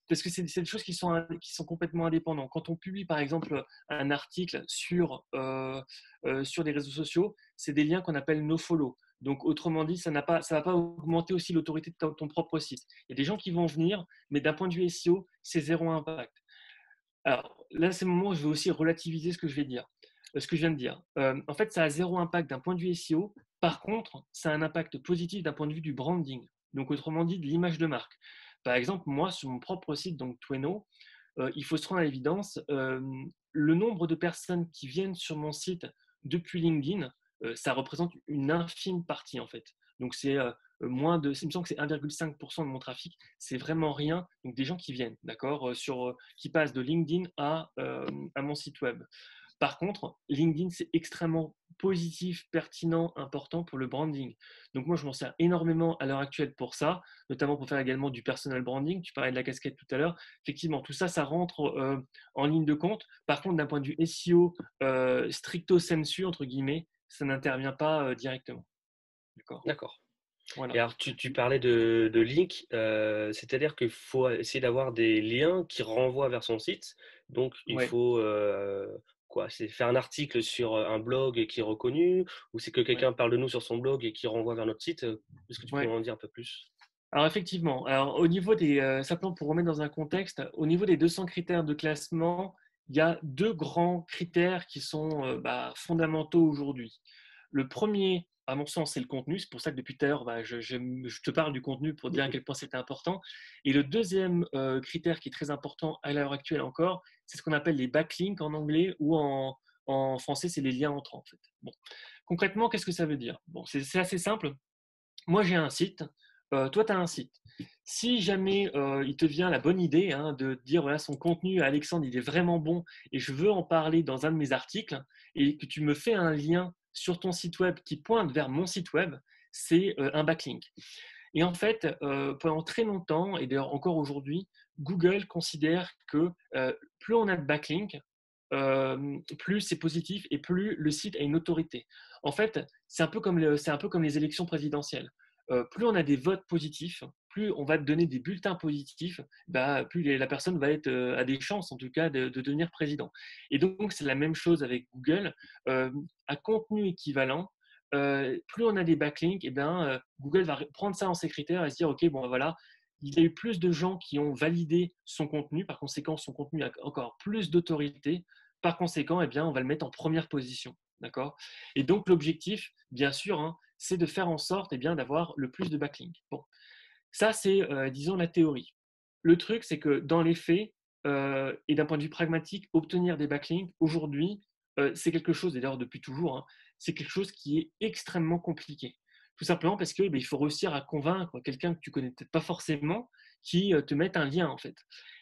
Parce que c'est des choses qui sont complètement indépendantes. Quand on publie, par exemple, un article sur des réseaux sociaux, c'est des liens qu'on appelle nofollow. Donc, autrement dit, ça ne va pas augmenter aussi l'autorité de ton propre site. Il y a des gens qui vont venir, mais d'un point de vue SEO, c'est zéro impact. Alors là, c'est le moment où je vais aussi relativiser ce que je vais dire, ce que je viens de dire. En fait, ça a zéro impact d'un point de vue SEO. Par contre, ça a un impact positif d'un point de vue du branding. Donc, autrement dit, de l'image de marque. Par exemple, moi, sur mon propre site, donc Tweno, il faut se rendre à l'évidence, le nombre de personnes qui viennent sur mon site depuis LinkedIn, ça représente une infime partie en fait. Donc c'est il me semble que c'est 1,5% de mon trafic, c'est vraiment rien. Donc des gens qui viennent, d'accord, qui passent de LinkedIn à mon site web. Par contre, LinkedIn, c'est extrêmement positif, pertinent, important pour le branding. Donc moi, je m'en sers énormément à l'heure actuelle pour ça, notamment pour faire également du personal branding. Tu parlais de la casquette tout à l'heure. Effectivement, tout ça, ça rentre en ligne de compte. Par contre, d'un point de vue SEO stricto sensu, entre guillemets, ça n'intervient pas directement. D'accord. D'accord. Et Voilà. alors, tu parlais de links, c'est-à-dire qu'il faut essayer d'avoir des liens qui renvoient vers son site. Donc, il Ouais, faut quoi? C'est faire un article sur un blog qui est reconnu, ou c'est que ouais, quelqu'un parle de nous sur son blog et qui renvoie vers notre site? Est-ce que tu peux ouais. en dire un peu plus? Alors effectivement, alors au niveau simplement pour remettre dans un contexte, au niveau des 200 critères de classement, il y a deux grands critères qui sont fondamentaux aujourd'hui. Le premier, à mon sens, c'est le contenu. C'est pour ça que depuis tout à l'heure, je te parle du contenu pour dire à quel point c'était important. Et le deuxième critère qui est très important à l'heure actuelle encore, c'est ce qu'on appelle les backlinks en anglais ou en français, c'est les liens entrants en fait. Bon. Concrètement, qu'est-ce que ça veut dire? Bon, c'est assez simple. Moi, j'ai un site, toi, tu as un site. Si jamais il te vient la bonne idée de dire voilà, son contenu, Alexandre, il est vraiment bon et je veux en parler dans un de mes articles et que tu me fais un lien sur ton site web qui pointe vers mon site web, c'est un backlink. Et en fait, pendant très longtemps, et d'ailleurs encore aujourd'hui, Google considère que plus on a de backlinks, plus c'est positif et plus le site a une autorité. En fait, c'est un peu comme les élections présidentielles. Plus on a des votes positifs, plus on va te donner des bulletins positifs, plus la personne va être a des chances en tout cas de devenir président. Et donc c'est la même chose avec Google. À contenu équivalent, plus on a des backlinks, Google va prendre ça en ses critères et se dire ok, bon voilà, il y a eu plus de gens qui ont validé son contenu, par conséquent son contenu a encore plus d'autorité, par conséquent on va le mettre en première position. D'accord. Et donc l'objectif, bien sûr, hein, c'est de faire en sorte d'avoir le plus de backlinks. Bon, ça c'est, disons, la théorie. Le truc, c'est que dans les faits, et d'un point de vue pragmatique, obtenir des backlinks aujourd'hui, c'est quelque chose, et d'ailleurs depuis toujours, hein, c'est quelque chose qui est extrêmement compliqué. Tout simplement parce que il faut réussir à convaincre quelqu'un que tu connais peut-être pas forcément, qui te mette un lien en fait.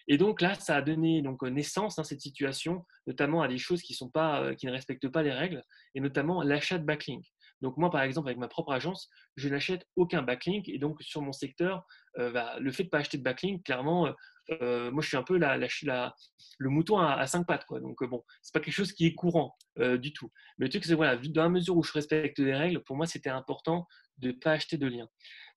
Et donc là, ça a donné donc naissance, hein, cette situation, notamment à des choses qui sont pas, qui ne respectent pas les règles, et notamment l'achat de backlinks. Donc moi, par exemple, avec ma propre agence, je n'achète aucun backlink, et donc sur mon secteur, le fait de ne pas acheter de backlink, clairement, moi je suis un peu le mouton à cinq pattes, quoi. Donc bon, c'est pas quelque chose qui est courant du tout. Mais le truc, c'est voilà, dans la mesure où je respecte les règles, pour moi c'était important de ne pas acheter de lien.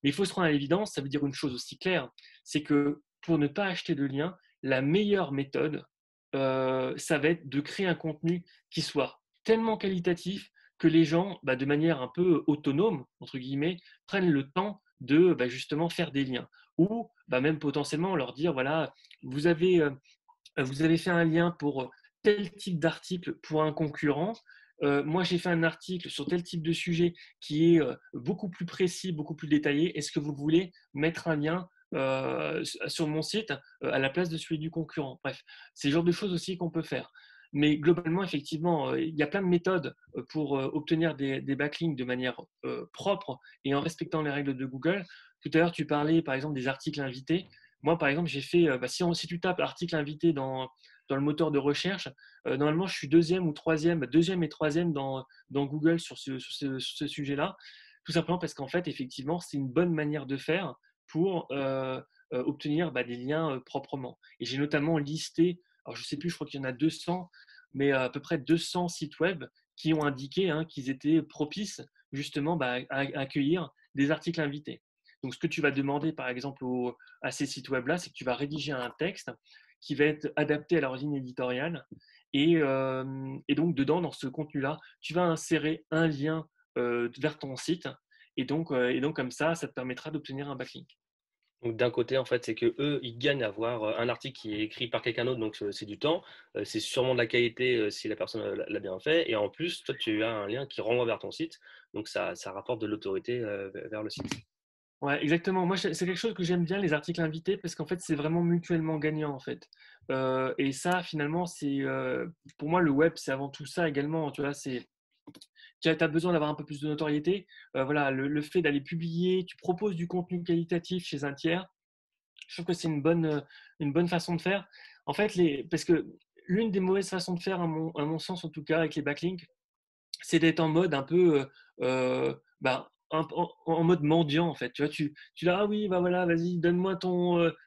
Mais il faut se rendre à l'évidence, ça veut dire une chose aussi claire, c'est que pour ne pas acheter de lien, la meilleure méthode, ça va être de créer un contenu qui soit tellement qualitatif que les gens, de manière un peu autonome, entre guillemets, prennent le temps de justement faire des liens. Ou même potentiellement leur dire, voilà, vous avez, vous avez fait un lien pour tel type d'article pour un concurrent. Moi, j'ai fait un article sur tel type de sujet qui est beaucoup plus précis, beaucoup plus détaillé. Est-ce que vous voulez mettre un lien sur mon site à la place de celui du concurrent? Bref, c'est le genre de choses aussi qu'on peut faire. Mais globalement, effectivement, il y a plein de méthodes pour obtenir des backlinks de manière propre et en respectant les règles de Google. Tout à l'heure, tu parlais par exemple des articles invités. Moi, par exemple, j'ai fait, si tu tapes article invité dans le moteur de recherche, normalement, je suis deuxième et troisième dans Google sur ce sujet-là, tout simplement parce qu'en fait, effectivement, c'est une bonne manière de faire pour obtenir des liens proprement. Et j'ai notamment listé, alors je ne sais plus, je crois qu'il y en a 200, mais à peu près 200 sites web qui ont indiqué qu'ils étaient propices justement à accueillir des articles invités. Donc, ce que tu vas demander, par exemple, à ces sites web-là, c'est que tu vas rédiger un texte qui va être adapté à leur ligne éditoriale. Et donc, dedans, dans ce contenu-là, tu vas insérer un lien vers ton site. Et donc, comme ça te permettra d'obtenir un backlink. Donc d'un côté, en fait, c'est que eux, ils gagnent à avoir un article qui est écrit par quelqu'un d'autre, donc c'est du temps. C'est sûrement de la qualité si la personne l'a bien fait. Et en plus, toi, tu as un lien qui renvoie vers ton site, donc ça rapporte de l'autorité vers le site. Ouais, exactement. Moi, c'est quelque chose que j'aime bien, les articles invités, parce qu'en fait, c'est vraiment mutuellement gagnant, en fait. Et ça, finalement, pour moi, le web, c'est avant tout ça également. Tu vois, tu as besoin d'avoir un peu plus de notoriété. Voilà, le fait d'aller publier, tu proposes du contenu qualitatif chez un tiers. Je trouve que c'est une bonne façon de faire. En fait, parce que l'une des mauvaises façons de faire, à mon sens en tout cas, avec les backlinks, c'est d'être en mode un peu, en mode mendiant en fait. Tu vois, tu dis ah oui, voilà, vas-y, donne-moi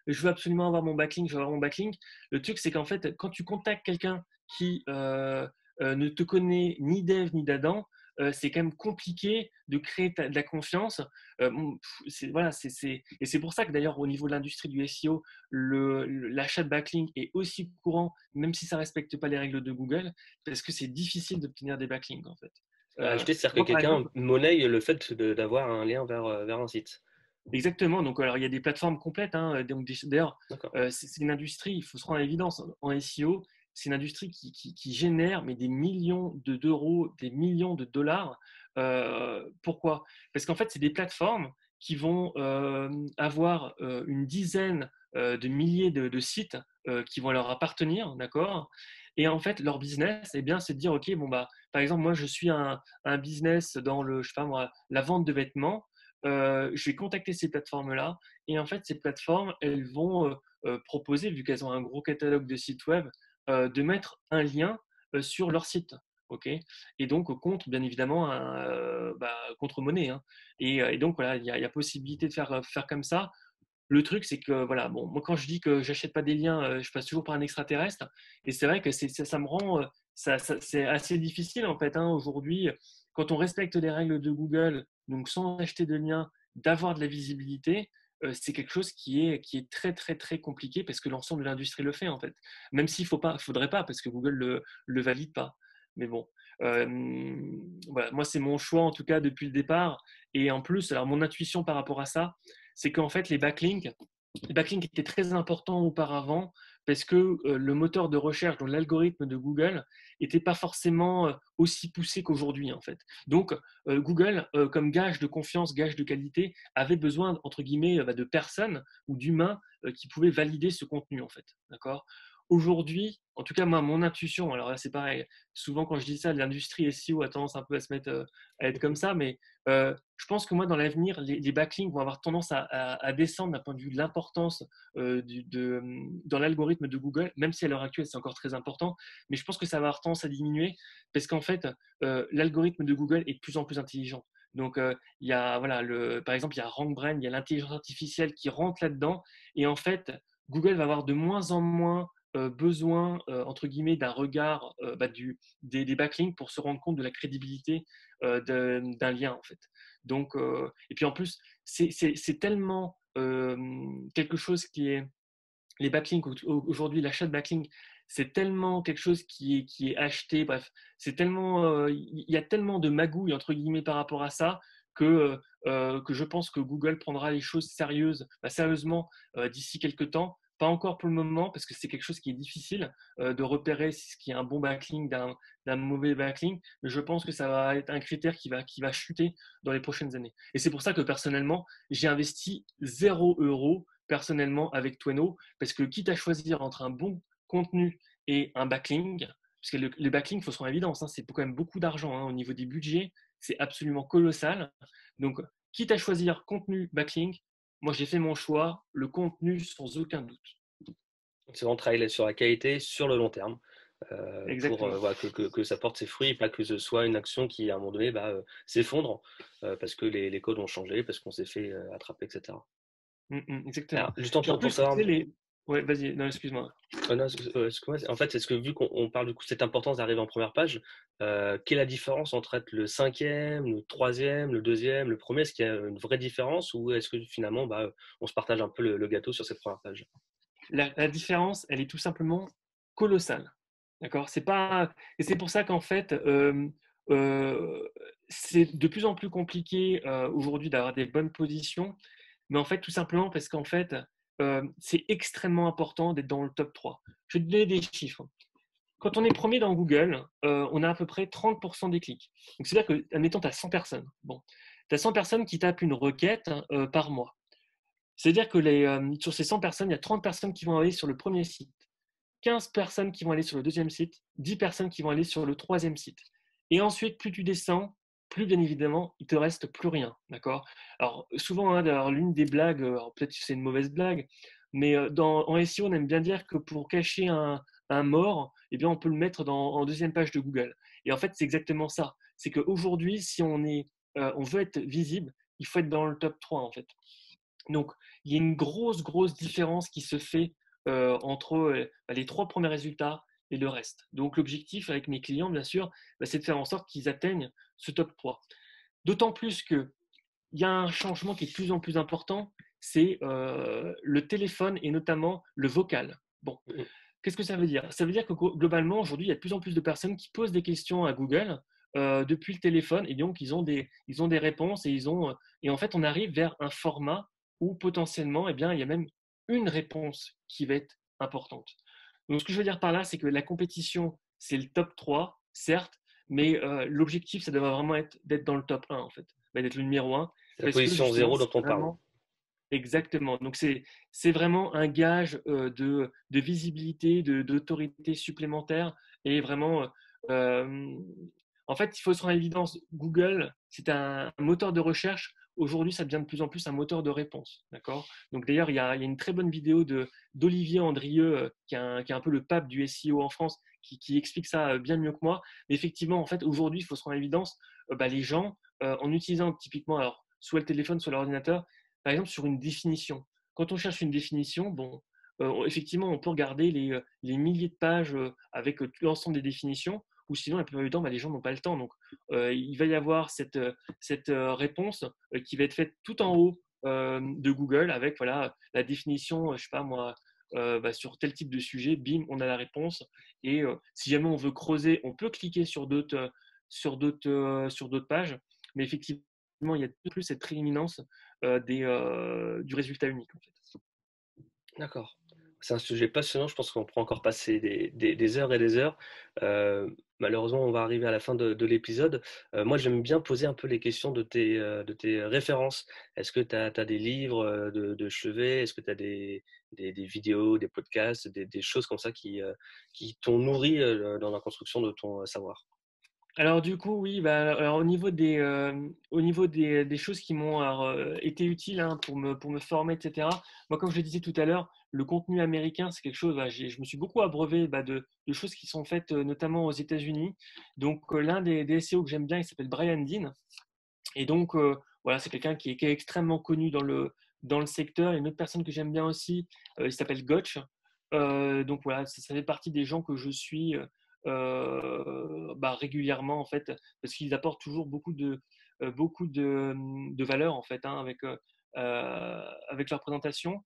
je veux absolument avoir mon backlink, je veux avoir mon backlink. Le truc, c'est qu'en fait, quand tu contactes quelqu'un qui ne te connaît ni d'Ève ni d'Adam, c'est quand même compliqué de créer de la confiance. Voilà, et c'est pour ça que d'ailleurs au niveau de l'industrie du SEO, l'achat de backlink est aussi courant, même si ça ne respecte pas les règles de Google, parce que c'est difficile d'obtenir des backlinks en fait. Acheter, c'est-à-dire que Moi, par quelqu'un exemple, monnaie le fait d'avoir un lien vers un site. exactement. Donc, alors, il y a des plateformes complètes, hein. Donc, d'ailleurs, D'accord. c'est une industrie, il faut se rendre à l'évidence, en SEO, c'est une industrie qui génère mais des millions d'euros, des millions de dollars. Pourquoi? Parce qu'en fait, c'est des plateformes qui vont avoir une dizaine de milliers de sites qui vont leur appartenir, d'accord? Et en fait, leur business, c'est de dire, OK, bon, par exemple, moi, je suis un business dans je sais pas moi, la vente de vêtements. Je vais contacter ces plateformes-là. Et en fait, ces plateformes, elles vont proposer, vu qu'elles ont un gros catalogue de sites web, de mettre un lien sur leur site. OK. Et donc, contre, bien évidemment, contre monnaie, hein. Et donc, voilà, il y a possibilité de faire comme ça. Le truc, c'est que, voilà, bon, moi, quand je dis que j'achète pas des liens, je passe toujours par un extraterrestre. Et c'est vrai que ça me rend, c'est assez difficile, en fait, hein, aujourd'hui, quand on respecte les règles de Google, donc sans acheter de liens, d'avoir de la visibilité. c'est quelque chose qui est très, très, très compliqué parce que l'ensemble de l'industrie le fait, en fait. Même s'il faudrait pas, parce que Google le valide pas. Mais bon, voilà, moi, c'est mon choix, en tout cas, depuis le départ. Et en plus, alors mon intuition par rapport à ça, c'est qu'en fait, les backlinks étaient très importants auparavant parce que le moteur de recherche, donc l'algorithme de Google, n'était pas forcément aussi poussé qu'aujourd'hui, en fait. Donc, Google, comme gage de confiance, gage de qualité, avait besoin, entre guillemets, de personnes ou d'humains qui pouvaient valider ce contenu, en fait. D'accord. Aujourd'hui, en tout cas, moi, mon intuition, alors là, c'est pareil. Souvent, quand je dis ça, l'industrie SEO a tendance un peu à se mettre à être comme ça, mais je pense que moi, dans l'avenir, les backlinks vont avoir tendance à descendre d'un point de vue de l'importance dans l'algorithme de Google, même si à l'heure actuelle, c'est encore très important. Mais je pense que ça va avoir tendance à diminuer parce qu'en fait, l'algorithme de Google est de plus en plus intelligent. Donc, il y a, voilà, par exemple, il y a RankBrain, il y a l'intelligence artificielle qui rentre là-dedans. Et en fait, Google va avoir de moins en moins besoin, entre guillemets, d'un regard des backlinks pour se rendre compte de la crédibilité d'un lien, en fait. Donc, et puis en plus, c'est tellement quelque chose qui est les backlinks aujourd'hui, l'achat de backlinks, c'est tellement quelque chose qui est acheté. Bref, c'est tellement, il y a tellement de magouilles entre guillemets par rapport à ça que je pense que Google prendra les choses sérieusement d'ici quelques temps. Pas encore pour le moment parce que c'est quelque chose qui est difficile de repérer ce qui est un bon backlink d'un mauvais backlink. Mais je pense que ça va être un critère qui va chuter dans les prochaines années. Et c'est pour ça que personnellement, j'ai investi 0 € personnellement avec Tweno parce que quitte à choisir entre un bon contenu et un backlink, parce que le backlink, il faut se rendre en évidence, hein, c'est quand même beaucoup d'argent hein, au niveau des budgets, c'est absolument colossal. Donc, quitte à choisir contenu, backlink, moi j'ai fait mon choix, le contenu sans aucun doute. C'est vraiment travailler sur la qualité sur le long terme pour Exactement. voilà, que ça porte ses fruits et pas que ce soit une action qui, à un moment donné, s'effondre parce que les codes ont changé, parce qu'on s'est fait attraper, etc. Alors, Exactement. juste en Puis en pour plus, tu savoir, sais, Ouais, vas-y, non, excuse-moi. non, excuse-moi, en fait, est-ce que vu qu'on parle de cette importance d'arriver en première page, quelle est la différence entre être le cinquième, le troisième, le deuxième, le premier? Est-ce qu'il y a une vraie différence ou est-ce que finalement, on se partage un peu le gâteau sur cette première page? La différence, elle est tout simplement colossale. D'accord. C'est pas Et c'est pour ça qu'en fait, euh, c'est de plus en plus compliqué aujourd'hui d'avoir des bonnes positions. Mais en fait, tout simplement parce qu'en fait, c'est extrêmement important d'être dans le top 3. Je vais te donner des chiffres. Quand on est premier dans Google, on a à peu près 30% des clics. Donc, c'est-à-dire que, admettons, tu as 100 personnes. Bon, tu as 100 personnes qui tapent une requête par mois. C'est-à-dire que sur ces 100 personnes, il y a 30 personnes qui vont aller sur le premier site, 15 personnes qui vont aller sur le deuxième site, 10 personnes qui vont aller sur le troisième site. Et ensuite, plus tu descends, plus bien évidemment, il te reste plus rien. D'accord. Alors, souvent, hein, l'une des blagues, peut-être que c'est une mauvaise blague, mais en SEO, on aime bien dire que pour cacher un mort, eh bien, on peut le mettre en deuxième page de Google. Et en fait, c'est exactement ça. C'est qu'aujourd'hui, si on veut être visible, il faut être dans le top 3 en fait. Donc, il y a une grosse, grosse différence qui se fait entre les 3 premiers résultats et le reste. Donc, l'objectif avec mes clients, bien sûr, c'est de faire en sorte qu'ils atteignent ce top 3. D'autant plus qu'il y a un changement qui est de plus en plus important, c'est le téléphone et notamment le vocal. Bon, qu'est-ce que ça veut dire? Ça veut dire que globalement, aujourd'hui, il y a de plus en plus de personnes qui posent des questions à Google depuis le téléphone et donc ils ont des réponses et en fait, on arrive vers un format où potentiellement, eh bien, il y a même une réponse qui va être importante. Donc, ce que je veux dire par là, c'est que la compétition, c'est le top 3, certes, mais l'objectif, ça devrait vraiment être d'être dans le top 1, en fait, d'être le numéro 1, C'est la parce que position justement, zéro dont c'est on parle. vraiment exactement. Donc, c'est vraiment un gage de visibilité, d'autorité supplémentaire. Et vraiment, euh, en fait, il faut se rendre à l'évidence, Google, c'est un moteur de recherche. Aujourd'hui, ça devient de plus en plus un moteur de réponse. D'accord. Donc, d'ailleurs, il y a une très bonne vidéo d'Olivier Andrieux, qui est un peu le pape du SEO en France, qui explique ça bien mieux que moi. Mais effectivement, en fait, aujourd'hui, il faut se rendre à l'évidence, les gens, en utilisant typiquement alors, soit le téléphone, soit l'ordinateur, par exemple, sur une définition. Quand on cherche une définition, bon, effectivement, on peut regarder les milliers de pages avec tout l'ensemble des définitions, ou sinon, la plupart du temps, les gens n'ont pas le temps. Donc, il va y avoir cette réponse qui va être faite tout en haut de Google avec voilà, la définition, je sais pas moi, sur tel type de sujet, bim, on a la réponse. Et si jamais on veut creuser, on peut cliquer sur d'autres pages. Mais effectivement, il y a de plus cette prééminence du résultat unique, en fait. D'accord. C'est un sujet passionnant, je pense qu'on pourra encore passer des heures et des heures. Malheureusement, on va arriver à la fin de l'épisode. Moi, j'aime bien poser un peu les questions de tes références. Est-ce que tu as des livres de chevet? Est-ce que tu as des vidéos, des podcasts, des choses comme ça qui t'ont nourri dans la construction de ton savoir? Alors du coup, oui, bah, alors au niveau des choses qui m'ont alors, été utiles, hein, pour me former, et cetera. Moi, comme je le disais tout à l'heure, le contenu américain, c'est quelque chose, bah, je me suis beaucoup abreuvé, bah, de choses qui sont faites, notamment aux États-Unis. Donc, l'un des SEO que j'aime bien, il s'appelle Brian Dean. Et donc, voilà, c'est quelqu'un qui est extrêmement connu dans le secteur. Et une autre personne que j'aime bien aussi, il s'appelle Gotch. Donc voilà, ça fait partie des gens que je suis régulièrement en fait, parce qu'ils apportent toujours beaucoup de valeur en fait, hein, avec leur présentation.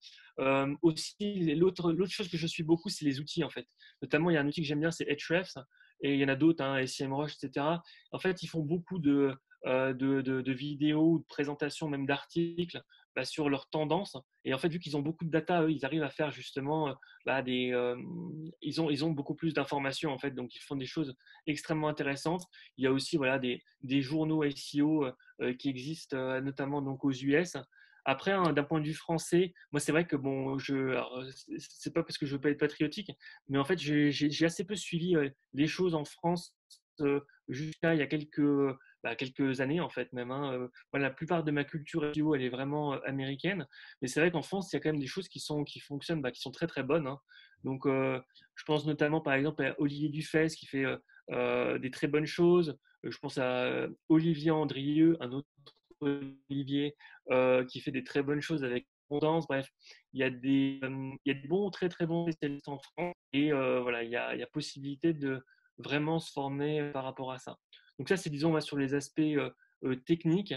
Aussi, l'autre chose que je suis beaucoup, c'est les outils en fait. Notamment, il y a un outil que j'aime bien, c'est Ahrefs, et il y en a d'autres, hein, SEMrush, etc. En fait, ils font beaucoup de vidéos ou de présentations, même d'articles, sur leurs tendances. Et en fait, vu qu'ils ont beaucoup de data, eux, ils arrivent à faire justement ils ont beaucoup plus d'informations en fait, donc ils font des choses extrêmement intéressantes. Il y a aussi voilà, des journaux SEO qui existent notamment donc aux US. Après, hein, d'un point de vue français, moi c'est vrai que bon, c'est pas parce que je veux pas être patriotique, mais en fait j'ai assez peu suivi les choses en France jusqu'à il y a quelques années en fait même, hein. Voilà, la plupart de ma culture SEO elle est vraiment américaine, mais c'est vrai qu'en France il y a quand même des choses qui fonctionnent, qui sont très très bonnes, hein. Donc je pense notamment par exemple à Olivier Dufay qui fait des très bonnes choses. Je pense à Olivier Andrieux, un autre Olivier qui fait des très bonnes choses avec Tendance. Bref, il y a des bons, très très bons spécialistes en France, et voilà, il y a possibilité de vraiment se former par rapport à ça. Donc ça, c'est disons sur les aspects techniques.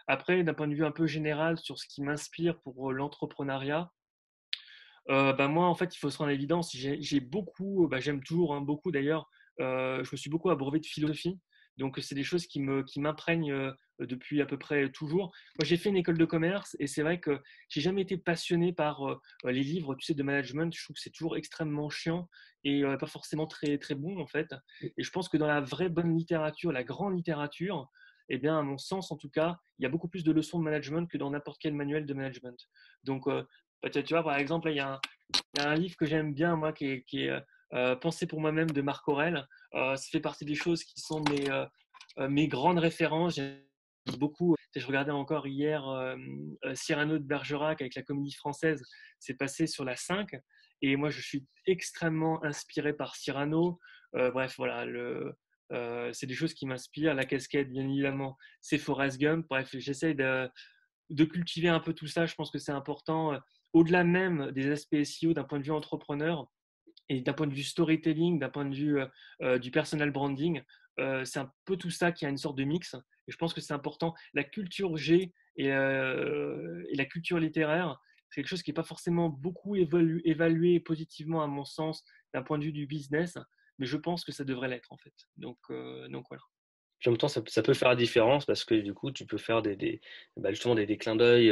Après, d'un point de vue un peu général sur ce qui m'inspire pour l'entrepreneuriat, moi, en fait, il faut se rendre à l'évidence, j'ai beaucoup, j'aime toujours, hein, beaucoup d'ailleurs, je me suis beaucoup abreuvé de philosophie. Donc, c'est des choses qui m'imprègnent depuis à peu près toujours. Moi, j'ai fait une école de commerce et c'est vrai que j'ai jamais été passionné par les livres, tu sais, de management. Je trouve que c'est toujours extrêmement chiant et pas forcément très, très bon, en fait. Et je pense que dans la vraie bonne littérature, la grande littérature, eh bien, à mon sens, en tout cas, il y a beaucoup plus de leçons de management que dans n'importe quel manuel de management. Donc, tu vois, par exemple, là, il y a un livre que j'aime bien, moi, qui est Pensée pour moi-même de Marc Aurèle. Ça fait partie des choses qui sont mes grandes références. J'aime beaucoup. Je regardais encore hier Cyrano de Bergerac avec la Comédie Française. C'est passé sur la 5. Et moi, je suis extrêmement inspiré par Cyrano. Bref, voilà. C'est des choses qui m'inspirent. La casquette, bien évidemment, c'est Forrest Gump. Bref, j'essaie de cultiver un peu tout ça. Je pense que c'est important, au-delà même des aspects SEO, d'un point de vue entrepreneur et d'un point de vue storytelling, d'un point de vue du personal branding. C'est un peu tout ça qui a une sorte de mix. Et je pense que c'est important. La culture G et la culture littéraire, c'est quelque chose qui n'est pas forcément beaucoup évalué positivement, à mon sens, d'un point de vue du business. Mais je pense que ça devrait l'être, en fait. Donc voilà. Puis en même temps, ça peut faire la différence parce que du coup, tu peux faire justement des clins d'œil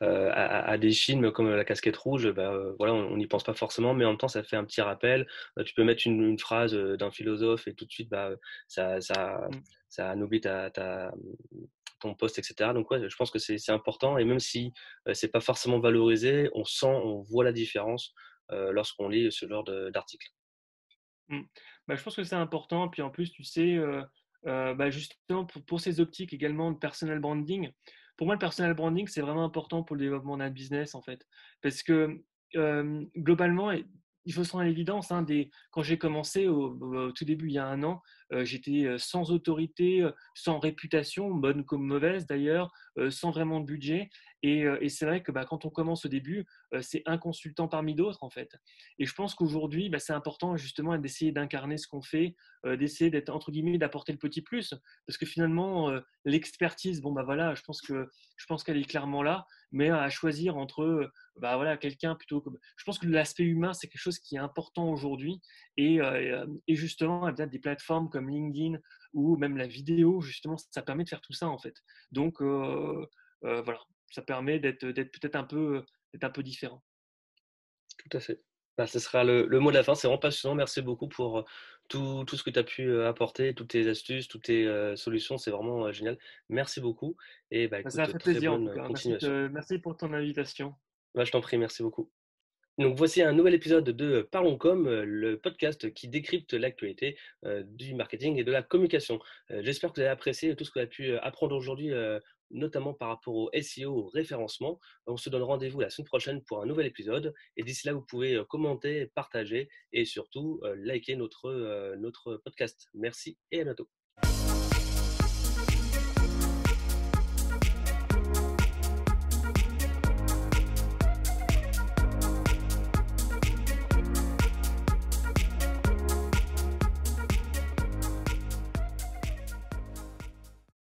à des films comme La Casquette Rouge. Voilà, on n'y pense pas forcément, mais en même temps, ça fait un petit rappel. Tu peux mettre une phrase d'un philosophe et tout de suite, ça, ça, Mm. ça anoblit ton poste, etc. Donc, ouais, je pense que c'est important. Et même si c'est pas forcément valorisé, on voit la différence lorsqu'on lit ce genre d'article. Mmh. Je pense que c'est important. Puis en plus, tu sais, justement, pour ces optiques également de personal branding, pour moi, le personal branding, c'est vraiment important pour le développement d'un business, en fait. Parce que globalement, il faut se rendre à l'évidence, hein, quand j'ai commencé au tout début, il y a un an, j'étais sans autorité, sans réputation, bonne comme mauvaise d'ailleurs, sans vraiment de budget. Et c'est vrai que quand on commence au début, c'est un consultant parmi d'autres en fait. Et je pense qu'aujourd'hui, c'est important justement d'essayer d'incarner ce qu'on fait, d'essayer d'être entre guillemets, d'apporter le petit plus, parce que finalement, l'expertise, voilà, je pense qu'elle est clairement là, mais à choisir entre voilà, quelqu'un plutôt comme. Je pense que l'aspect humain, c'est quelque chose qui est important aujourd'hui. Et justement, eh bien, des plateformes comme LinkedIn ou même la vidéo, justement, ça permet de faire tout ça en fait. Donc voilà, ça permet d'être peut-être d'être un peu différent. Tout à fait. Ce sera le mot de la fin. C'est vraiment passionnant. Merci beaucoup pour tout ce que tu as pu apporter, toutes tes astuces, toutes tes solutions. C'est vraiment génial. Merci beaucoup. Et Ça a écoute, fait très plaisir en tout bonne cas. continuation. Merci pour ton invitation. Je t'en prie, merci beaucoup. Donc voici un nouvel épisode de Parlons Com, le podcast qui décrypte l'actualité du marketing et de la communication. J'espère que vous avez apprécié tout ce qu'on a pu apprendre aujourd'hui, notamment par rapport au SEO, au référencement. On se donne rendez-vous la semaine prochaine pour un nouvel épisode. Et d'ici là, vous pouvez commenter, partager et surtout liker notre podcast. Merci et à bientôt.